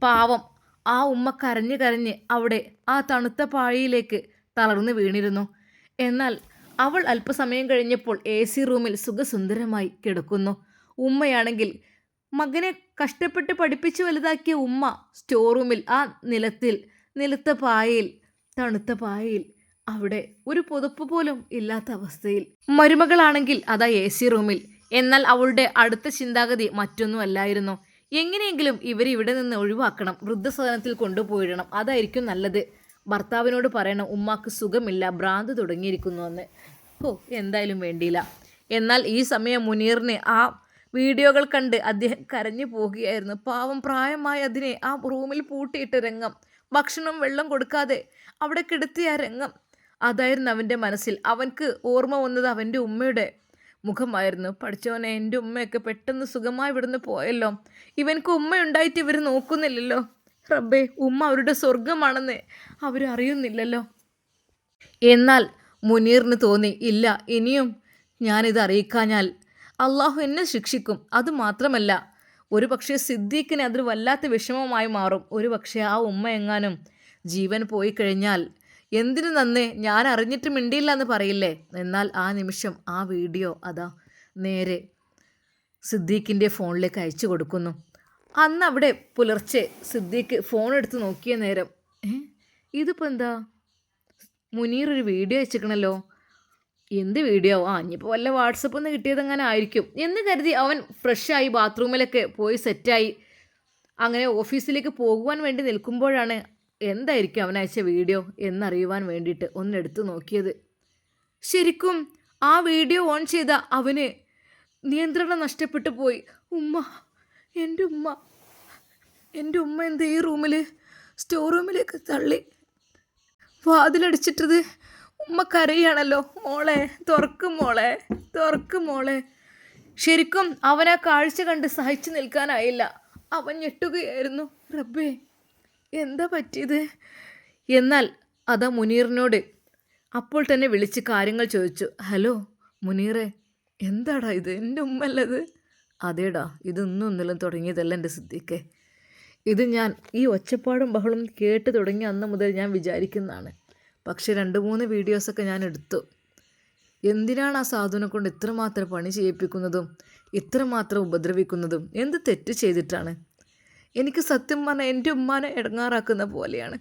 Speaker 1: പാവം ആ ഉമ്മ കരഞ്ഞ് കരഞ്ഞ് അവിടെ ആ തണുത്ത പാഴിയിലേക്ക് തളർന്നു വീണിരുന്നു. എന്നാൽ അവൾ അല്പസമയം കഴിഞ്ഞപ്പോൾ AC റൂമിൽ സുഖസുന്ദരമായി കിടക്കുന്നു. ഉമ്മയാണെങ്കിൽ മകനെ കഷ്ടപ്പെട്ട് പഠിപ്പിച്ച് വലുതാക്കിയ ഉമ്മ സ്റ്റോർ റൂമിൽ ആ നിലത്ത പായയിൽ, തണുത്ത പായയിൽ, അവിടെ ഒരു പുതപ്പ് പോലും ഇല്ലാത്ത അവസ്ഥയിൽ. മരുമകളാണെങ്കിൽ അതാ AC റൂമിൽ. എന്നാൽ അവളുടെ അടുത്ത ചിന്താഗതി മറ്റൊന്നും അല്ലായിരുന്നു. എങ്ങനെയെങ്കിലും ഇവരിവിടെ നിന്ന് ഒഴിവാക്കണം, വൃദ്ധസദനത്തിൽ കൊണ്ടുപോയിടണം, അതായിരിക്കും നല്ലത്. ഭർത്താവിനോട് പറയണം ഉമ്മാക്ക് സുഖമില്ല, ഭ്രാന്ത് തുടങ്ങിയിരിക്കുന്നുവെന്ന്. എന്തായാലും വേണ്ടിയില്ല. എന്നാൽ ഈ സമയം മുനീറിന് ആ വീഡിയോകൾ കണ്ട് അദ്ദേഹം കരഞ്ഞു പോകുകയായിരുന്നു. പാവം പ്രായമായ അതിനെ ആ റൂമിൽ പൂട്ടിയിട്ട രംഗം, ഭക്ഷണം വെള്ളം കൊടുക്കാതെ അവിടെ കിടത്തിയ രംഗം, അതായിരുന്നു അവൻ്റെ മനസ്സിൽ. അവൻക്ക് ഓർമ്മ വന്നത് അവൻ്റെ ഉമ്മയുടെ മുഖമായിരുന്നു. പഠിച്ചവനെ, എൻ്റെ ഉമ്മയൊക്കെ പെട്ടെന്ന് സുഖമായി ഇവിടുന്ന് പോയല്ലോ. ഇവൻക്ക് ഉമ്മയുണ്ടായിട്ട് ഇവർ നോക്കുന്നില്ലല്ലോ. റബ്ബേ, ഉമ്മ അവരുടെ സ്വർഗമാണെന്ന് അവരറിയുന്നില്ലല്ലോ. എന്നാൽ മുനീറിന് തോന്നി, ഇല്ല, ഇനിയും ഞാനിത് അറിയിക്കാഞ്ഞാൽ അള്ളാഹു എന്നെ ശിക്ഷിക്കും. അതുമാത്രമല്ല, ഒരു പക്ഷേ സിദ്ദീഖിന് അതൊരു വല്ലാത്ത വിഷമമായി മാറും. ഒരു പക്ഷേ ആ ഉമ്മ എങ്ങാനും ജീവൻ പോയി കഴിഞ്ഞാൽ എന്തിനു നന്നേ, ഞാൻ അറിഞ്ഞിട്ട് മിണ്ടിയില്ല എന്ന് പറയില്ലേ. എന്നാൽ ആ നിമിഷം ആ വീഡിയോ അതാ നേരെ സിദ്ദീഖിൻ്റെ ഫോണിലേക്ക് അയച്ചു കൊടുക്കുന്നു. അന്ന് അവിടെ പുലർച്ചെ സിദ്ദീഖ് ഫോൺ എടുത്ത് നോക്കിയ നേരം ഇതിപ്പോൾ എന്താ, മുനീർ ഒരു വീഡിയോ അയച്ചിക്കണല്ലോ. എന്ത് വീഡിയോ? ഇനിയിപ്പോൾ വല്ല വാട്സപ്പിൽ നിന്ന് കിട്ടിയതെങ്ങനെ ആയിരിക്കും എന്ന് കരുതി അവൻ ഫ്രഷായി ബാത്റൂമിലൊക്കെ പോയി സെറ്റായി അങ്ങനെ ഓഫീസിലേക്ക് പോകുവാൻ വേണ്ടി നിൽക്കുമ്പോഴാണ് എന്തായിരിക്കും അവൻ അയച്ച വീഡിയോ എന്നറിയുവാൻ വേണ്ടിയിട്ട് ഒന്നെടുത്ത് നോക്കിയത്. ശരിക്കും ആ വീഡിയോ ഓൺ ചെയ്ത അവന് നിയന്ത്രണം നഷ്ടപ്പെട്ടു പോയി. എൻ്റെ ഉമ്മ എന്താ ഈ റൂമിൽ സ്റ്റോർ റൂമിലേക്ക് തള്ളി വാതിലടിച്ചിട്ടത്? ഉമ്മ കരയാണല്ലോ. മോളെ തുറക്കും മോളെ. ശരിക്കും അവൻ ആ കാഴ്ച കണ്ട് സഹിച്ചു നിൽക്കാനായില്ല. അവൻ ഞെട്ടുകയായിരുന്നു. റബ്ബേ, എന്താ പറ്റിയത്? എന്നാൽ അതാ മുനീറിനോട് അപ്പോൾ തന്നെ വിളിച്ച് കാര്യങ്ങൾ ചോദിച്ചു. ഹലോ മുനീറെ, എന്താടാ ഇത്? എൻ്റെ ഉമ്മല്ലത്? അതേടാ, ഇതൊന്നും തുടങ്ങിയതല്ല എൻ്റെ സിദ്ദീഖേ. ഇത് ഞാൻ ഈ ഒച്ചപ്പാടും ബഹളും കേട്ട് തുടങ്ങിയ അന്ന് മുതൽ ഞാൻ വിചാരിക്കുന്നതാണ്. പക്ഷേ 2-3 വീഡിയോസൊക്കെ ഞാൻ എടുത്തു. എന്തിനാണ് ആ സാധുവിനെ കൊണ്ട് ഇത്രമാത്രം പണി ചെയ്യിപ്പിക്കുന്നതും ഇത്രമാത്രം ഉപദ്രവിക്കുന്നതും? എന്ത് തെറ്റ് ചെയ്തിട്ടാണ്? എനിക്ക് സത്യം പറഞ്ഞാൽ എൻ്റെ ഉമ്മാനെ ഇടങ്ങാറാക്കുന്ന പോലെയാണ്.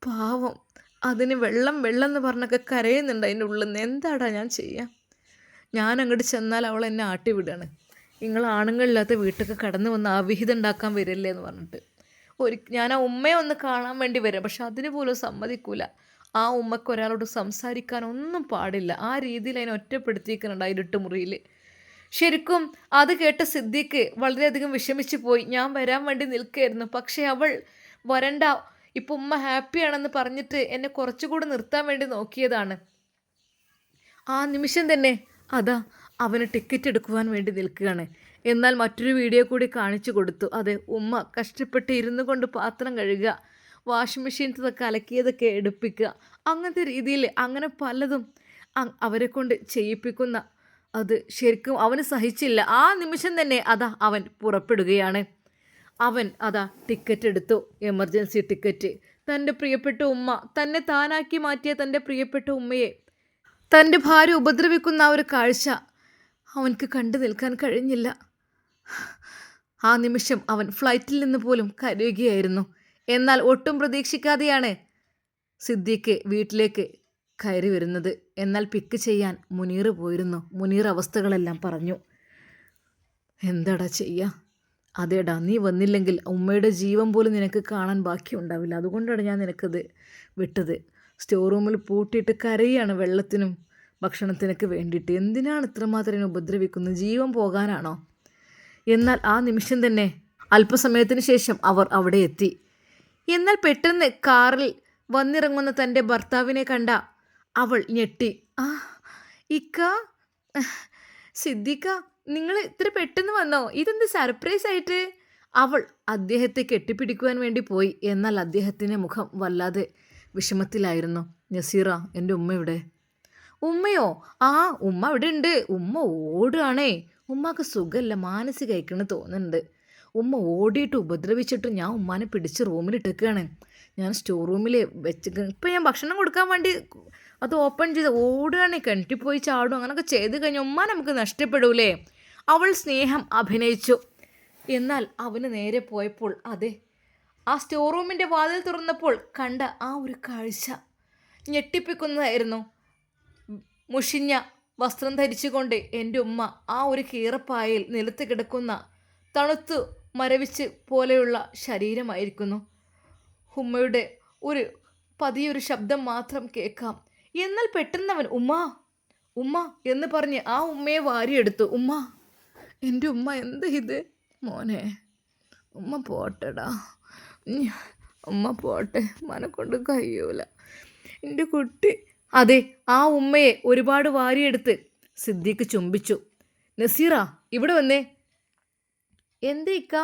Speaker 1: പാവം, അതിന് വെള്ളം എന്ന് പറഞ്ഞൊക്കെ കരയുന്നുണ്ട് അതിൻ്റെ ഉള്ളിൽ നിന്ന്. എന്താടാ ഞാൻ ചെയ്യാം? ഞാൻ അങ്ങോട്ട് ചെന്നാൽ അവൾ എന്നെ ആട്ടി വിടുകയാണ്. നിങ്ങൾ ആണുങ്ങളില്ലാത്ത വീട്ടിലൊക്കെ കടന്നു വന്ന് അവിഹിതം ഉണ്ടാക്കാൻ വരില്ലേ എന്ന് പറഞ്ഞിട്ട് ഞാൻ ആ ഉമ്മയെ ഒന്ന് കാണാൻ വേണ്ടി വരാം. പക്ഷെ അതിന് പോലും സമ്മതിക്കൂല. ആ ഉമ്മക്ക് ഒരാളോട് സംസാരിക്കാൻ ഒന്നും പാടില്ല. ആ രീതിയിൽ അതിനെ ഒറ്റപ്പെടുത്തിയിരിക്കുന്നുണ്ട് ആ ഇരുട്ട് മുറിയിൽ. ശരിക്കും അത് കേട്ട സിദ്ദീഖ് വളരെയധികം വിഷമിച്ചു പോയി. ഞാൻ വരാൻ വേണ്ടി നിൽക്കുകയായിരുന്നു. പക്ഷേ അവൾ വരണ്ട, ഇപ്പം ഉമ്മ ഹാപ്പിയാണെന്ന് പറഞ്ഞിട്ട് എന്നെ കുറച്ചുകൂടി നിർത്താൻ വേണ്ടി നോക്കിയതാണ്. ആ നിമിഷം തന്നെ അതാ അവന് ടിക്കറ്റ് എടുക്കുവാൻ വേണ്ടി നിൽക്കുകയാണ്. എന്നാൽ മറ്റൊരു വീഡിയോ കൂടി കാണിച്ചു കൊടുത്തു. അതെ, ഉമ്മ കഷ്ടപ്പെട്ട് ഇരുന്നു കൊണ്ട് പാത്രം കഴുകുക, വാഷിംഗ് മെഷീനത്തൊക്കെ അലക്കിയതൊക്കെ എടുപ്പിക്കുക, അങ്ങനത്തെ രീതിയിൽ അങ്ങനെ പലതും അവരെ കൊണ്ട് ചെയ്യിപ്പിക്കുന്ന അത് ശരിക്കും അവന് സഹിച്ചില്ല. ആ നിമിഷം തന്നെ അതാ അവൻ പുറപ്പെടുകയാണ്. അവൻ അതാ ടിക്കറ്റ് എടുത്തു, എമർജൻസി ടിക്കറ്റ്. തൻ്റെ പ്രിയപ്പെട്ട ഉമ്മ, തന്നെ താനാക്കി മാറ്റിയ തൻ്റെ പ്രിയപ്പെട്ട ഉമ്മയെ തൻ്റെ ഭാര്യ ഉപദ്രവിക്കുന്ന ആ ഒരു കാഴ്ച അവൻക്ക് കണ്ടു നിൽക്കാൻ കഴിഞ്ഞില്ല. ആ നിമിഷം അവൻ ഫ്ലൈറ്റിൽ നിന്ന് പോലും കരയുകയായിരുന്നു. എന്നാൽ ഒട്ടും പ്രതീക്ഷിക്കാതെയാണ് സിദ്ദീഖ് വീട്ടിലേക്ക് കയറി വരുന്നത്. എന്നാൽ പിക്ക് ചെയ്യാൻ മുനീർ പോയിരുന്നു. മുനീർ അവസ്ഥകളെല്ലാം പറഞ്ഞു. എന്താടാ ചെയ്യുക? അതേടാ, നീ വന്നില്ലെങ്കിൽ ഉമ്മയുടെ ജീവൻ പോലും നിനക്ക് കാണാൻ ബാക്കിയുണ്ടാവില്ല. അതുകൊണ്ടാണ് ഞാൻ നിനക്കത് വിട്ടത്. സ്റ്റോർ റൂമിൽ പൂട്ടിയിട്ട് കരയാണ് വെള്ളത്തിനും ഭക്ഷണത്തിനൊക്കെ വേണ്ടിയിട്ട്. എന്തിനാണ് ഇത്രമാത്രം ഉപദ്രവിക്കുന്നത്? ജീവൻ പോകാനാണോ? എന്നാൽ ആ നിമിഷം തന്നെ അല്പസമയത്തിന് ശേഷം അവർ അവിടെ എത്തി. എന്നാൽ പെട്ടെന്ന് കാറിൽ വന്നിറങ്ങുന്ന തൻ്റെ ഭർത്താവിനെ കണ്ട അവൾ ഞെട്ടി. ഇക്ക, സിദ്ദീഖ, നിങ്ങൾ ഇത്ര പെട്ടെന്ന് വന്നോ? ഇതെന്ത് സർപ്രൈസ് ആയിട്ട്? അവൾ അദ്ദേഹത്തെ കെട്ടിപ്പിടിക്കുവാൻ വേണ്ടി പോയി. എന്നാൽ അദ്ദേഹത്തിൻ്റെ മുഖം വല്ലാതെ വിഷമത്തിലായിരുന്നു. നസീറ, എൻ്റെ ഉമ്മ ഇവിടെ? ഉമ്മയോ? ഉമ്മ ഇവിടെ ഉണ്ട്. ഉമ്മ ഓടുകയാണേ. ഉമ്മക്ക് സുഖമല്ല, മാനസികമായിക്കണെന്ന് തോന്നുന്നുണ്ട്. ഉമ്മ ഓടിയിട്ട് ഉപദ്രവിച്ചിട്ട് ഞാൻ ഉമ്മാനെ പിടിച്ച് റൂമിലിട്ടേക്കാണ്. ഞാൻ സ്റ്റോർ റൂമിൽ വെച്ചിട്ട് ഇപ്പം ഞാൻ ഭക്ഷണം കൊടുക്കാൻ വേണ്ടി അത് ഓപ്പൺ ചെയ്ത് ഓടുകയാണേ. കിണറ്റിൽ പോയി ചാടും, അങ്ങനെയൊക്കെ ചെയ്ത് കഴിഞ്ഞാൽ ഉമ്മ നമുക്ക് നഷ്ടപ്പെടൂലേ? അവൾ സ്നേഹം അഭിനയിച്ചു. എന്നാൽ അവന് നേരെ പോയപ്പോൾ അതെ, ആ സ്റ്റോർ റൂമിൻ്റെ വാതിൽ തുറന്നപ്പോൾ കണ്ട ആ ഒരു കാഴ്ച ഞെട്ടിപ്പിക്കുന്നതായിരുന്നു. മുഷിഞ്ഞ വസ്ത്രം ധരിച്ചുകൊണ്ട് എൻ്റെ ഉമ്മ ആ ഒരു കീറപ്പായയിൽ നിലത്ത് കിടക്കുന്ന തണുത്തു മരവിച്ച് പോലെയുള്ള ശരീരമായിരിക്കുന്നു. ഉമ്മയുടെ ഒരു പതിയൊരു ശബ്ദം മാത്രം കേൾക്കാം. എന്നാൽ പെട്ടെന്നവൻ ഉമ്മ എന്ന് പറഞ്ഞ് ആ ഉമ്മയെ വാരിയെടുത്തു. എൻ്റെ ഉമ്മ എന്താ ഇത്? മോനെ, ഉമ്മ പോട്ടെടാ, ഉമ്മ പോട്ടെ, മനക്കൊണ്ട് കഴിയൂല എൻ്റെ കുട്ടി. അതെ, ആ ഉമ്മയെ ഒരുപാട് വാരിയെടുത്ത് സിദ്ദീഖ് ചുംബിച്ചു. നസീറ, ഇവിടെ വന്നേ. എന്താ ഇക്ക?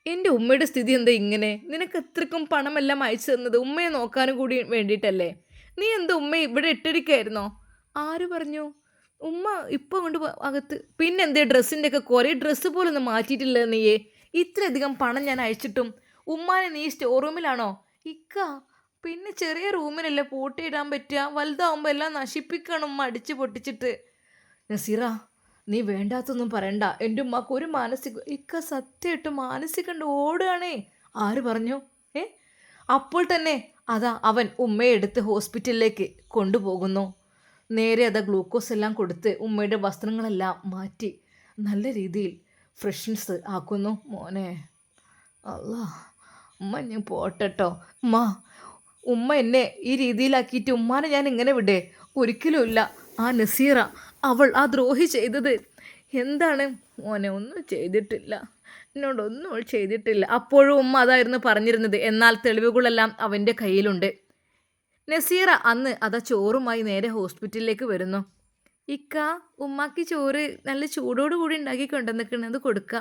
Speaker 1: എൻ്റെ ഉമ്മയുടെ സ്ഥിതി എന്താ ഇങ്ങനെ? നിനക്ക് എത്രക്കും പണമെല്ലാം അയച്ചു തന്നത് ഉമ്മയെ നോക്കാനും കൂടി വേണ്ടിയിട്ടല്ലേ? നീ എന്താ ഉമ്മയെ ഇവിടെ ഇട്ടിരിക്കായിരുന്നോ? ആര് പറഞ്ഞു? ഉമ്മ ഇപ്പോൾ കൊണ്ട് അകത്ത്. പിന്നെന്തേ ഡ്രസ്സിൻ്റെ ഒക്കെ കുറേ ഡ്രസ്സ് പോലൊന്നും മാറ്റിയിട്ടില്ല നീയേ. ഇത്രയധികം പണം ഞാൻ അയച്ചിട്ടും ഉമ്മാനെ നീ സ്റ്റോർ റൂമിലാണോ? ഇക്ക, പിന്നെ ചെറിയ റൂമിലല്ലേ പൂട്ടിയിടാൻ പറ്റുക? വലുതാവുമ്പോൾ എല്ലാം നശിപ്പിക്കണം ഉമ്മ അടിച്ച് പൊട്ടിച്ചിട്ട്. നസീറ, നീ വേണ്ടാത്തൊന്നും പറയണ്ട. എൻ്റെ ഉമ്മാക്ക് ഒരു മാനസിക ഇക്ക സത്യമായിട്ട് മാനസികണ്ട് ഓടുകയാണേ. ആര് പറഞ്ഞു? ഏ അപ്പോൾ തന്നെ അതാ അവൻ ഉമ്മയെ എടുത്ത് ഹോസ്പിറ്റലിലേക്ക് കൊണ്ടുപോകുന്നു. നേരെ അതാ ഗ്ലൂക്കോസ് എല്ലാം കൊടുത്ത് ഉമ്മയുടെ വസ്ത്രങ്ങളെല്ലാം മാറ്റി നല്ല രീതിയിൽ ഫ്രഷ്നസ് ആക്കുന്നു. മോനെ അല്ലാ, ഉമ്മ ഞാൻ പോട്ടെട്ടോ. ഉമ്മ ഉമ്മ എന്നെ ഈ രീതിയിലാക്കിയിട്ട് ഉമ്മാനെ ഞാൻ എങ്ങനെ വിടേ? ഒരിക്കലുമില്ല. ആ നസീറ, അവൾ ആ ദ്രോഹി ചെയ്തത് എന്താണ്? മോനെ ഒന്നും ചെയ്തിട്ടില്ല, എന്നോടൊന്നും അവൾ ചെയ്തിട്ടില്ല. അപ്പോഴും ഉമ്മ അതായിരുന്നു പറഞ്ഞിരുന്നത്. എന്നാൽ തെളിവുകളെല്ലാം അവൻ്റെ കയ്യിലുണ്ട്. നസീറ അന്ന് അതാ ചോറുമായി നേരെ ഹോസ്പിറ്റലിലേക്ക് വരുന്നു. ഇക്ക, ഉമ്മാക്ക് ചോറ് നല്ല ചൂടോട് കൂടി ഉണ്ടാക്കി കൊണ്ടുവന്നിക്കണത് കൊടുക്ക.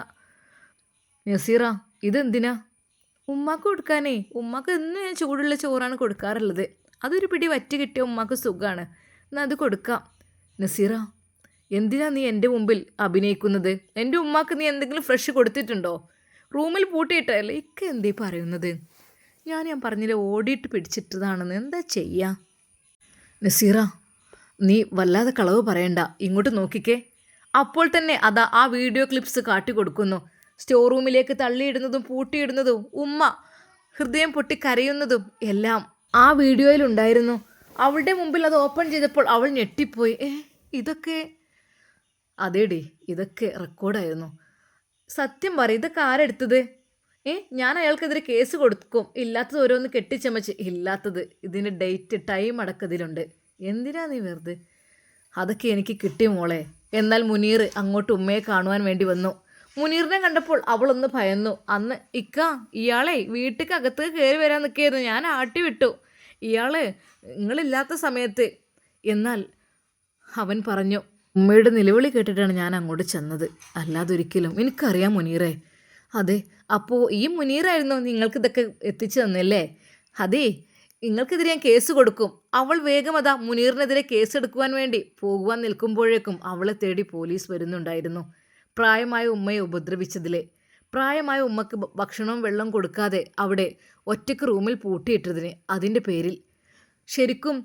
Speaker 1: നസീറ, ഇതെന്തിനാ? ഉമ്മാക്ക് കൊടുക്കാനേ. ഉമ്മാക്ക് എന്നും ഞാൻ ചൂടുള്ള ചോറാണ് കൊടുക്കാറുള്ളത്. അതൊരു പിടി വറ്റി കിട്ടിയ ഉമ്മാക്ക് സുഖമാണ്. എന്നാൽ അത് കൊടുക്കാം. നസീറ, എന്തിനാ നീ എൻ്റെ മുമ്പിൽ അഭിനയിക്കുന്നത്? എൻ്റെ ഉമ്മാക്ക് നീ എന്തെങ്കിലും ഫ്രഷ് കൊടുത്തിട്ടുണ്ടോ? റൂമിൽ പൂട്ടിയിട്ടല്ലേ ഇക്ക എന്തേ പറയുന്നത്? ഞാൻ പറഞ്ഞില്ലേ ഓടിയിട്ട് പിടിച്ചിട്ടതാണെന്ന്. എന്താ ചെയ്യുക? നസീറ, നീ വല്ലാതെ കളവ് പറയണ്ട. ഇങ്ങോട്ട് നോക്കിക്കേ. അപ്പോൾ തന്നെ അതാ ആ വീഡിയോ ക്ലിപ്സ് കാട്ടിക്കൊടുക്കുന്നു. സ്റ്റോർ റൂമിലേക്ക് തള്ളിയിടുന്നതും പൂട്ടിയിടുന്നതും ഉമ്മ ഹൃദയം പൊട്ടി കരയുന്നതും എല്ലാം ആ വീഡിയോയിലുണ്ടായിരുന്നു. അവളുടെ മുമ്പിൽ അത് ഓപ്പൺ ചെയ്തപ്പോൾ അവൾ ഞെട്ടിപ്പോയി. ഇതൊക്കെ അതേടി, ഇതൊക്കെ റെക്കോർഡായിരുന്നു. സത്യം പറ, ഇതൊക്കെ ആരെടുത്തത്? ഞാൻ അയാൾക്കെതിരെ കേസ് കൊടുക്കും. ഇല്ലാത്തത് ഓരോന്ന് കെട്ടിച്ചമച്ച്. ഇല്ലാത്തത് ഇതിൻ്റെ ഡേറ്റ് ടൈം അടക്കതിലുണ്ട്. എന്തിനാ നീ വെറുതെ? അതൊക്കെ എനിക്ക് കിട്ടിയ മോളെ. എന്നാൽ മുനീർ അങ്ങോട്ട് ഉമ്മയെ കാണുവാൻ വേണ്ടി വന്നു. മുനീറിനെ കണ്ടപ്പോൾ അവളൊന്ന് ഭയന്നു. അന്ന് ഇക്ക, ഇയാളെ വീട്ടിക്കകത്ത് കയറി വരാൻ നിൽക്കുകയായിരുന്നു. ഞാൻ ആട്ടി വിട്ടു ഇയാൾ നിങ്ങളില്ലാത്ത സമയത്ത്. എന്നാൽ അവൻ പറഞ്ഞു, ഉമ്മയുടെ നിലവിളി കേട്ടിട്ടാണ് ഞാൻ അങ്ങോട്ട് ചെന്നത്, അല്ലാതൊരിക്കലും. എനിക്കറിയാം മുനീറേ. അതെ, അപ്പോൾ ഈ മുനീറായിരുന്നു നിങ്ങൾക്കിതൊക്കെ എത്തിച്ചു തന്നല്ലേ? അതെ, നിങ്ങൾക്കെതിരെ ഞാൻ കേസ് കൊടുക്കും. അവൾ വേഗം അതാ മുനീറിനെതിരെ കേസെടുക്കുവാൻ വേണ്ടി പോകുവാൻ നിൽക്കുമ്പോഴേക്കും അവളെ തേടി പോലീസ് വരുന്നുണ്ടായിരുന്നു. പ്രായമായ ഉമ്മയെ ഉപദ്രവിച്ചതിലെ, പ്രായമായ ഉമ്മക്ക് ഭക്ഷണവും വെള്ളം കൊടുക്കാതെ അവിടെ ഒറ്റയ്ക്ക് റൂമിൽ പൂട്ടിയിട്ടതിന്, അതിൻ്റെ പേരിൽ ശരിക്കും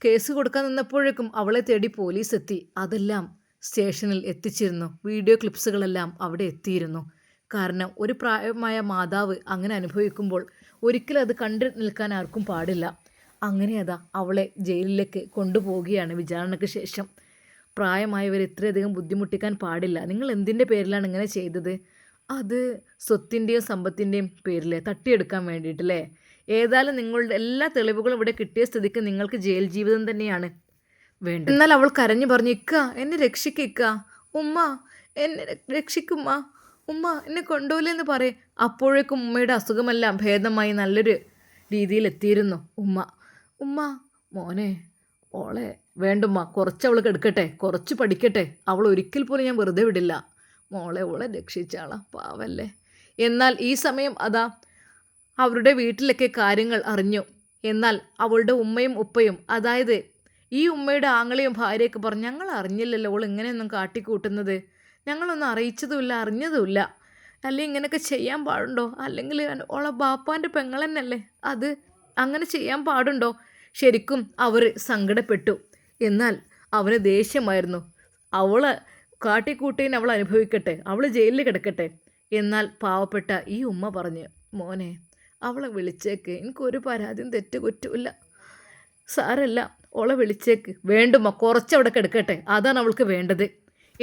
Speaker 1: കേസ് കൊടുക്കാൻ നിന്നപ്പോഴേക്കും അവളെ തേടി പോലീസ് എത്തി. അതെല്ലാം സ്റ്റേഷനിൽ എത്തിച്ചിരുന്നു. വീഡിയോ ക്ലിപ്സുകളെല്ലാം അവിടെ എത്തിയിരുന്നു. കാരണം ഒരു പ്രായമായ മാതാവ് അങ്ങനെ അനുഭവിക്കുമ്പോൾ ഒരിക്കലും അത് കണ്ടു നിൽക്കാൻ ആർക്കും പാടില്ല. അങ്ങനെ അതാ അവളെ ജയിലിലേക്ക് കൊണ്ടുപോവുകയാണ് വിചാരണയ്ക്ക് ശേഷം. പ്രായമായവർ ഇത്രയധികം ബുദ്ധിമുട്ടിക്കാൻ പാടില്ല. നിങ്ങൾ എന്തിൻ്റെ പേരിലാണ് ഇങ്ങനെ ചെയ്തത്? അത് സ്വത്തിൻ്റെയും സമ്പത്തിൻ്റെയും പേരിൽ തട്ടിയെടുക്കാൻ വേണ്ടിയിട്ടല്ലേ? ഏതായാലും നിങ്ങളുടെ എല്ലാ തെളിവുകളും ഇവിടെ കിട്ടിയ സ്ഥിതിക്ക് നിങ്ങൾക്ക് ജയിൽ ജീവിതം തന്നെയാണ് വേണ്ടത്. എന്നാൽ അവൾ കരഞ്ഞു പറഞ്ഞു, ഇക്ക എന്നെ രക്ഷിക്കുക, ഉമ്മ എന്നെ രക്ഷിക്കുമ്മ, ഉമ്മ എന്നെ കൊണ്ടുപോയില്ലെന്ന് പറയും. അപ്പോഴേക്കും ഉമ്മയുടെ അസുഖമെല്ലാം ഭേദമായി നല്ലൊരു രീതിയിൽ എത്തിയിരുന്നു. ഉമ്മ മോനെ ഓളെ വേണ്ടുമ്മ, കുറച്ച് അവൾ കെടുക്കട്ടെ, കുറച്ച് പഠിക്കട്ടെ. അവൾ ഒരിക്കൽ പോലും ഞാൻ വെറുതെ വിടില്ല. ഓളെ രക്ഷിച്ചാളാ, പാവല്ലേ. എന്നാൽ ഈ സമയം അതാ അവരുടെ വീട്ടിലൊക്കെ കാര്യങ്ങൾ അറിഞ്ഞു. എന്നാൽ അവളുടെ ഉമ്മയും ഉപ്പയും, അതായത് ഈ ഉമ്മയുടെ ആങ്ങളെയും ഭാര്യയൊക്കെ പറഞ്ഞു, ഞങ്ങൾ അറിഞ്ഞില്ലല്ലോ ഓൾ ഇങ്ങനെയൊന്നും കാട്ടിക്കൂട്ടുന്നത്, ഞങ്ങളൊന്നും അറിയിച്ചതുമില്ല, അറിഞ്ഞതുമില്ല. അല്ലെങ്കിൽ ഇങ്ങനെയൊക്കെ ചെയ്യാൻ പാടുണ്ടോ? അല്ലെങ്കിൽ ഓളെ ബാപ്പാൻ്റെ പെങ്ങളെന്നല്ലേ, അത് അങ്ങനെ ചെയ്യാൻ പാടുണ്ടോ? ശരിക്കും അവർ സങ്കടപ്പെട്ടു. എന്നാൽ അവന് ദേഷ്യമായിരുന്നു. അവളെ കാട്ടിക്കൂട്ടീന് അവൾ അനുഭവിക്കട്ടെ, അവൾ ജയിലിൽ കിടക്കട്ടെ. എന്നാൽ പാവപ്പെട്ട ഈ ഉമ്മ പറഞ്ഞു, മോനെ അവളെ വിളിച്ചേക്ക്, എനിക്കൊരു പരാതിയും തെറ്റുകുറ്റമില്ല, സാരല്ല, ഓളെ വിളിച്ചേക്ക്. വേണ്ടുമ്മ, കുറച്ചവിടെ കിടക്കട്ടെ, അതാണ് അവൾക്ക് വേണ്ടത്.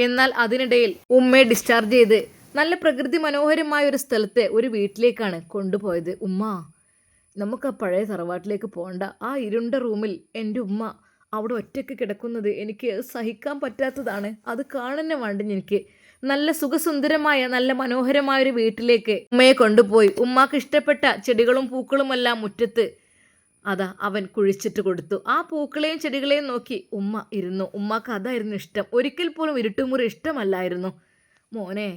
Speaker 1: എന്നാൽ അതിനിടയിൽ ഉമ്മയെ ഡിസ്ചാർജ് ചെയ്ത് നല്ല പ്രകൃതി മനോഹരമായ ഒരു സ്ഥലത്തെ ഒരു വീട്ടിലേക്കാണ് കൊണ്ടുപോയത്. ഉമ്മ, നമുക്ക് ആ പഴയ തറവാട്ടിലേക്ക് പോകണ്ട. ആ ഇരുണ്ട റൂമിൽ എൻ്റെ ഉമ്മ അവിടെ ഒറ്റയ്ക്ക് കിടക്കുന്നത് എനിക്ക് സഹിക്കാൻ പറ്റാത്തതാണ്. അത് കാണുന്നെ വേണ്ട എനിക്ക്. നല്ല സുഖസുന്ദരമായ നല്ല മനോഹരമായ ഒരു വീട്ടിലേക്ക് ഉമ്മയെ കൊണ്ടുപോയി. ഉമ്മാക്ക് ഇഷ്ടപ്പെട്ട ചെടികളും പൂക്കളുമെല്ലാം മുറ്റത്ത് അതാ അവൻ കുഴിച്ചിട്ട് കൊടുത്തു. ആ പൂക്കളെയും ചെടികളെയും നോക്കി ഉമ്മ ഇരുന്നു. ഉമ്മാക്ക് അതായിരുന്നു ഇഷ്ടം. ഒരിക്കൽ പോലും ഇരുട്ടുമുറി ഇഷ്ടമല്ലായിരുന്നു. മോനെ,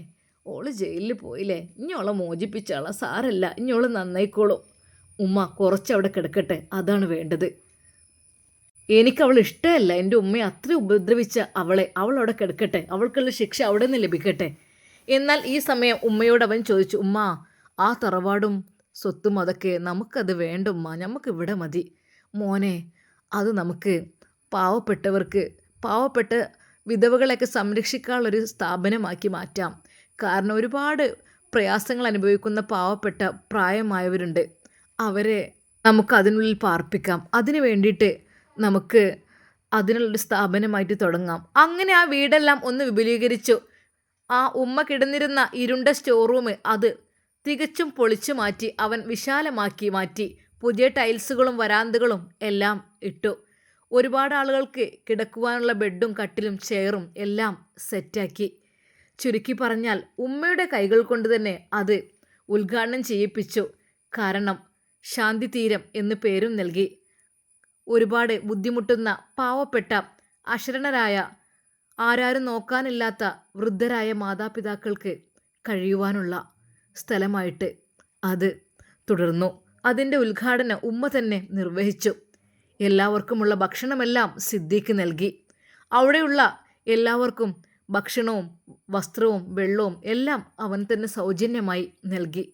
Speaker 1: ഓള് ജയിലിൽ പോയില്ലേ, ഇനി ഓളെ മോചിപ്പിച്ചാളാ, സാരല്ല, ഇനി ഓള് നന്നായിക്കോളും. ഉമ്മ കുറച്ചവിടെ കിടക്കട്ടെ, അതാണ് വേണ്ടത്. എനിക്കവൾ ഇഷ്ടമല്ല, എൻ്റെ ഉമ്മയെ അത്ര ഉപദ്രവിച്ച അവളവിടെ കിടക്കട്ടെ, അവൾക്കുള്ള ശിക്ഷ അവിടെ നിന്ന് ലഭിക്കട്ടെ. എന്നാൽ ഈ സമയം ഉമ്മയോട് അവൻ ചോദിച്ചു, ഉമ്മ ആ തറവാടും സ്വത്തും അതൊക്കെ നമുക്കത് വേണ്ട ഉമ്മ, നമുക്കിവിടെ മതി. മോനെ, അത് നമുക്ക് പാവപ്പെട്ടവർക്ക്, പാവപ്പെട്ട വിധവകളെയൊക്കെ സംരക്ഷിക്കാനുള്ളൊരു സ്ഥാപനമാക്കി മാറ്റാം. കാരണം ഒരുപാട് പ്രയാസങ്ങൾ അനുഭവിക്കുന്ന പാവപ്പെട്ട പ്രായമായവരുണ്ട്. അവരെ നമുക്ക് അതിനുള്ളിൽ പാർപ്പിക്കാം. അതിനു വേണ്ടിയിട്ട് നമുക്ക് അതിനുള്ളൊരു സ്ഥാപനമായിട്ട് തുടങ്ങാം. അങ്ങനെ ആ വീടെല്ലാം ഒന്ന് വിപുലീകരിച്ചു. ആ ഉമ്മ കിടന്നിരുന്ന ഇരുണ്ട സ്റ്റോർ റൂം അത് തികച്ചും പൊളിച്ചു മാറ്റി അവൻ വിശാലമാക്കി മാറ്റി. പുതിയ ടൈൽസുകളും വരാന്തകളും എല്ലാം ഇട്ടു. ഒരുപാട് ആളുകൾക്ക് കിടക്കുവാനുള്ള ബെഡും കട്ടിലും ചെയറും എല്ലാം സെറ്റാക്കി. ചുരുക്കി പറഞ്ഞാൽ ഉമ്മയുടെ കൈകൾ കൊണ്ട് തന്നെ അത് ഉദ്ഘാടനം ചെയ്യിപ്പിച്ചു. കാരണം ശാന്തി തീരം എന്ന് പേരും നൽകി. ഒരുപാട് ബുദ്ധിമുട്ടുന്ന പാവപ്പെട്ട അശരണരായ ആരാരും നോക്കാനില്ലാത്ത വൃദ്ധരായ മാതാപിതാക്കൾക്ക് കഴിയുവാനുള്ള സ്ഥലമായിട്ട് അത് തുടർന്നു. അതിൻ്റെ ഉദ്ഘാടനം ഉമ്മ തന്നെ നിർവഹിച്ചു. എല്ലാവർക്കുമുള്ള ഭക്ഷണമെല്ലാം സിദ്ദീഖ് നൽകി. അവിടെയുള്ള എല്ലാവർക്കും ഭക്ഷണവും വസ്ത്രവും വെള്ളവും എല്ലാം അവൻ തന്നെ സൗജന്യമായി നൽകി.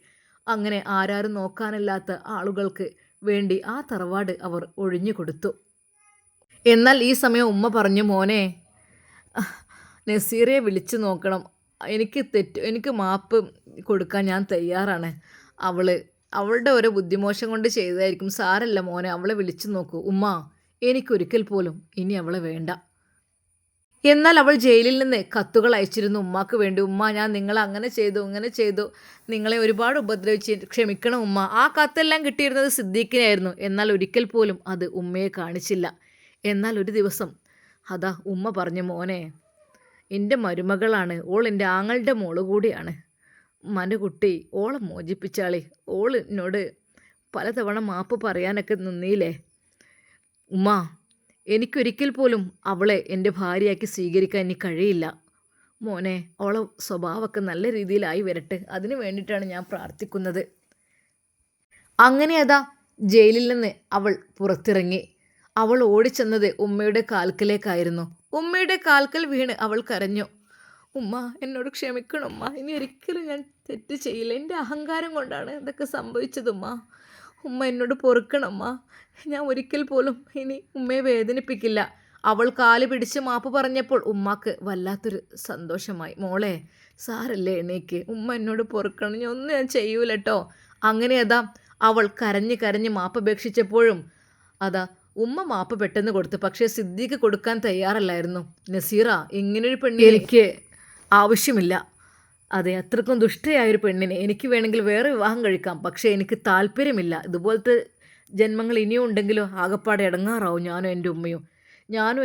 Speaker 1: അങ്ങനെ ആരാരും നോക്കാനില്ലാത്ത ആളുകൾക്ക് വേണ്ടി ആ തറവാട് അവർ ഒഴിഞ്ഞു കൊടുത്തു. എന്നാൽ ഈ സമയം ഉമ്മ പറഞ്ഞു, മോനെ നസീറയെ വിളിച്ചു നോക്കണം, എനിക്ക് മാപ്പ് കൊടുക്കാൻ ഞാൻ തയ്യാറാണ്. അവളുടെ ഓരോ ബുദ്ധിമോശം കൊണ്ട് ചെയ്തതായിരിക്കും, സാരല്ല മോനെ, അവളെ വിളിച്ചു നോക്കൂ. ഉമ്മ, എനിക്കൊരിക്കൽ പോലും ഇനി അവളെ വേണ്ട. എന്നാൽ അവൾ ജയിലിൽ നിന്ന് കത്തുകൾ അയച്ചിരുന്നു ഉമ്മാക്ക് വേണ്ടി. ഉമ്മ, ഞാൻ നിങ്ങളെ അങ്ങനെ ചെയ്തു ഇങ്ങനെ ചെയ്തു, നിങ്ങളെ ഒരുപാട് ഉപദ്രവിച്ച്, ക്ഷമിക്കണം ഉമ്മ. ആ കത്തെല്ലാം കിട്ടിയിരുന്നത് സിദ്ദീഖിനായിരുന്നു. എന്നാൽ ഒരിക്കൽ പോലും അത് ഉമ്മയെ കാണിച്ചില്ല. എന്നാൽ ഒരു ദിവസം അതാ ഉമ്മ പറഞ്ഞു, മോനെ, എൻ്റെ മരുമകളാണ് ഓൾ, എൻ്റെ ആങ്ങളുടെ മോള് കൂടിയാണ്. ഉമ്മാൻ്റെ കുട്ടി, ഓളെ മോചിപ്പിച്ചാളി. ഓൾ എന്നോട് പലതവണ മാപ്പ് പറയാനൊക്കെ നിന്നീലേ ഉമ്മ. എനിക്കൊരിക്കൽ പോലും അവളെ എൻ്റെ ഭാര്യയാക്കി സ്വീകരിക്കാൻ എനിക്ക് കഴിയില്ല മോനെ. അവളെ സ്വഭാവമൊക്കെ നല്ല രീതിയിലായി വരട്ടെ, അതിനു വേണ്ടിയിട്ടാണ് ഞാൻ പ്രാർത്ഥിക്കുന്നത്. അങ്ങനെ അതാ ജയിലിൽ നിന്ന് അവൾ പുറത്തിറങ്ങി. അവൾ ഓടിച്ചെന്നത് ഉമ്മയുടെ കാൽക്കലേക്കായിരുന്നു. ഉമ്മയുടെ കാൽക്കൽ വീണ് അവൾ കരഞ്ഞു. ഉമ്മ, എന്നോട് ക്ഷമിക്കണം ഉമ്മ, ഇനി ഒരിക്കലും ഞാൻ തെറ്റ് ചെയ്യില്ല. എൻ്റെ അഹങ്കാരം കൊണ്ടാണ് ഇതൊക്കെ സംഭവിച്ചത് ഉമ്മ. ഉമ്മ എന്നോട് പൊറുക്കണം ഉമ്മ. ഞാൻ ഒരിക്കൽ പോലും ഇനി ഉമ്മയെ വേദനിപ്പിക്കില്ല. അവൾ കാല് പിടിച്ച് മാപ്പ് പറഞ്ഞപ്പോൾ ഉമ്മാക്ക് വല്ലാത്തൊരു സന്തോഷമായി. മോളെ, സാരല്ലേ, എണീക്ക്, ഉമ്മ എന്നോട് പൊറുക്കണം, ഞാൻ ചെയ്യൂല കേട്ടോ. അങ്ങനെ അതാ അവൾ കരഞ്ഞ് കരഞ്ഞ് മാപ്പപേക്ഷിച്ചപ്പോഴും അതാ ഉമ്മ മാപ്പ് പെട്ടെന്ന് കൊടുത്തു. പക്ഷേ സിദ്ദീഖ് കൊടുക്കാൻ തയ്യാറല്ലായിരുന്നു. നസീറ, ഇങ്ങനൊരു പെണ്ണിനെ എനിക്ക് ആവശ്യമില്ല. അതെ, അത്രക്കും ദുഷ്ടയായൊരു പെണ്ണിനെ എനിക്ക് വേണമെങ്കിൽ വേറെ വിവാഹം കഴിക്കാം, പക്ഷേ എനിക്ക് താല്പര്യമില്ല. ഇതുപോലത്തെ ജന്മങ്ങൾ ഇനിയും ഉണ്ടെങ്കിലോ ആകപ്പാടെ ഇടങ്ങാറാവും ഞാനും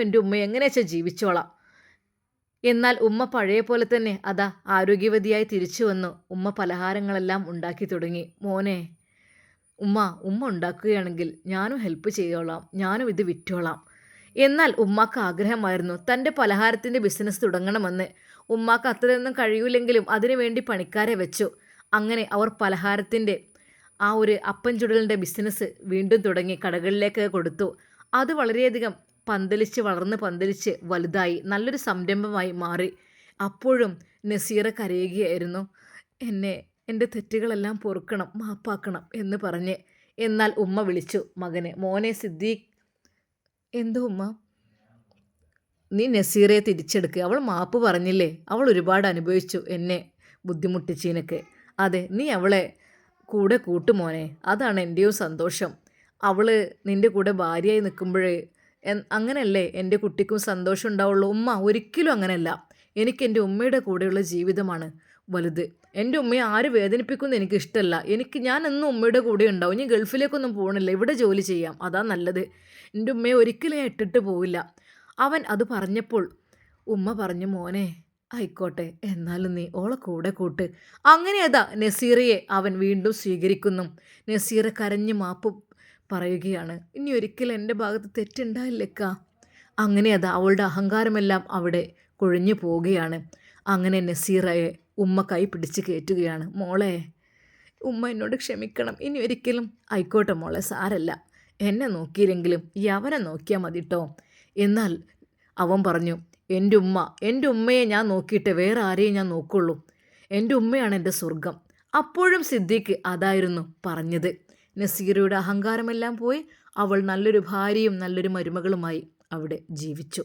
Speaker 1: എൻ്റെ ഉമ്മയും എങ്ങനെ വെച്ചാൽ ജീവിച്ചോളാം. എന്നാൽ ഉമ്മ പഴയ പോലെ തന്നെ അതാ ആരോഗ്യവതിയായി തിരിച്ചു വന്നു. ഉമ്മ പലഹാരങ്ങളെല്ലാം ഉണ്ടാക്കി തുടങ്ങി. മോനെ, ഉമ്മ ഉണ്ടാക്കുകയാണെങ്കിൽ ഞാനും ഹെൽപ്പ് ചെയ്തോളാം, ഞാനും ഇത് വിറ്റോളാം. എന്നാൽ ഉമ്മാക്ക് ആഗ്രഹമായിരുന്നു തൻ്റെ പലഹാരത്തിൻ്റെ ബിസിനസ് തുടങ്ങണമെന്ന്. ഉമ്മാക്ക് അത്രയൊന്നും കഴിയൂലെങ്കിലും അതിനുവേണ്ടി പണിക്കാരെ വെച്ചു. അങ്ങനെ അവർ പലഹാരത്തിൻ്റെ ആ ഒരു അപ്പം ചുടലിൻ്റെ ബിസിനസ് വീണ്ടും തുടങ്ങി, കടകളിലേക്ക് കൊടുത്തു. അത് വളരെയധികം പന്തലിച്ച് വലുതായി നല്ലൊരു സംരംഭമായി മാറി. അപ്പോഴും നസീറ കരയുകയായിരുന്നു. എൻ്റെ തെറ്റുകളെല്ലാം പൊറുക്കണം, മാപ്പാക്കണം എന്ന് പറഞ്ഞ്. എന്നാൽ ഉമ്മ വിളിച്ചു മകനെ, മോനെ സിദ്ദീഖ്. എന്തോ ഉമ്മ? നീ നസീറയെ തിരിച്ചെടുക്കുക. അവൾ മാപ്പ് പറഞ്ഞില്ലേ, അവൾ ഒരുപാട് അനുഭവിച്ചു എന്നെ ബുദ്ധിമുട്ടിച്ചതിനൊക്കെ. അതെ, നീ അവളെ കൂടെ കൂട്ടുമോനെ, അതാണ് എൻ്റെയും സന്തോഷം. അവൾ നിൻ്റെ കൂടെ ഭാര്യയായി നിൽക്കുമ്പോഴേ അങ്ങനെയല്ലേ എൻ്റെ കുട്ടിക്കും സന്തോഷം ഉണ്ടാവുള്ളൂ. ഉമ്മ, ഒരിക്കലും അങ്ങനെയല്ല. എനിക്ക് എൻ്റെ ഉമ്മയുടെ കൂടെയുള്ള ജീവിതമാണ് വലുത്. എൻ്റെ ഉമ്മയെ ആര് വേദനിപ്പിക്കുമെന്ന് എനിക്കിഷ്ടമല്ല. ഞാൻ എന്നും ഉമ്മയുടെ കൂടെ ഉണ്ടാവും. ഇനി ഗൾഫിലേക്കൊന്നും പോകണില്ല, ഇവിടെ ജോലി ചെയ്യാം, അതാ നല്ലത്. എൻ്റെ ഉമ്മയെ ഒരിക്കലും ഞാൻ ഇട്ടിട്ട് പോവില്ല. അവൻ അത് പറഞ്ഞപ്പോൾ ഉമ്മ പറഞ്ഞു, മോനെ ആയിക്കോട്ടെ, എന്നാലും നീ ഓളെ കൂടെ കൂട്ട്. അങ്ങനെ അതാ നസീറയെ അവൻ വീണ്ടും സ്വീകരിക്കുന്നു. നസീറ കരഞ്ഞ് മാപ്പ് പറയുകയാണ്, ഇനി ഒരിക്കലും എൻ്റെ ഭാഗത്ത് തെറ്റുണ്ടായില്ലേക്ക. അങ്ങനെ അതാ അവളുടെ അഹങ്കാരമെല്ലാം അവിടെ കൊഴിഞ്ഞു പോവുകയാണ്. അങ്ങനെ നസീറയെ ഉമ്മ കൈ പിടിച്ച് കയറ്റുകയാണ്. മോളെ, ഉമ്മ എന്നോട് ക്ഷമിക്കണം, ഇനി ഒരിക്കലും. ആയിക്കോട്ടെ മോളെ, സാരല്ല, എന്നെ നോക്കിയില്ലെങ്കിലും ഈ അവനെ നോക്കിയാൽ മതി കേട്ടോ. എന്നാൽ അവൻ പറഞ്ഞു, എൻ്റെ ഉമ്മയെ ഞാൻ നോക്കിയിട്ട് വേറെ ആരെയും ഞാൻ നോക്കുള്ളൂ. എൻ്റെ ഉമ്മയാണ് എൻ്റെ സ്വർഗം. അപ്പോഴും സിദ്ദീഖ് അതായിരുന്നു പറഞ്ഞത്. നസീറയുടെ അഹങ്കാരമെല്ലാം പോയി അവൾ നല്ലൊരു ഭാര്യയും നല്ലൊരു മരുമകളുമായി അവിടെ ജീവിച്ചു.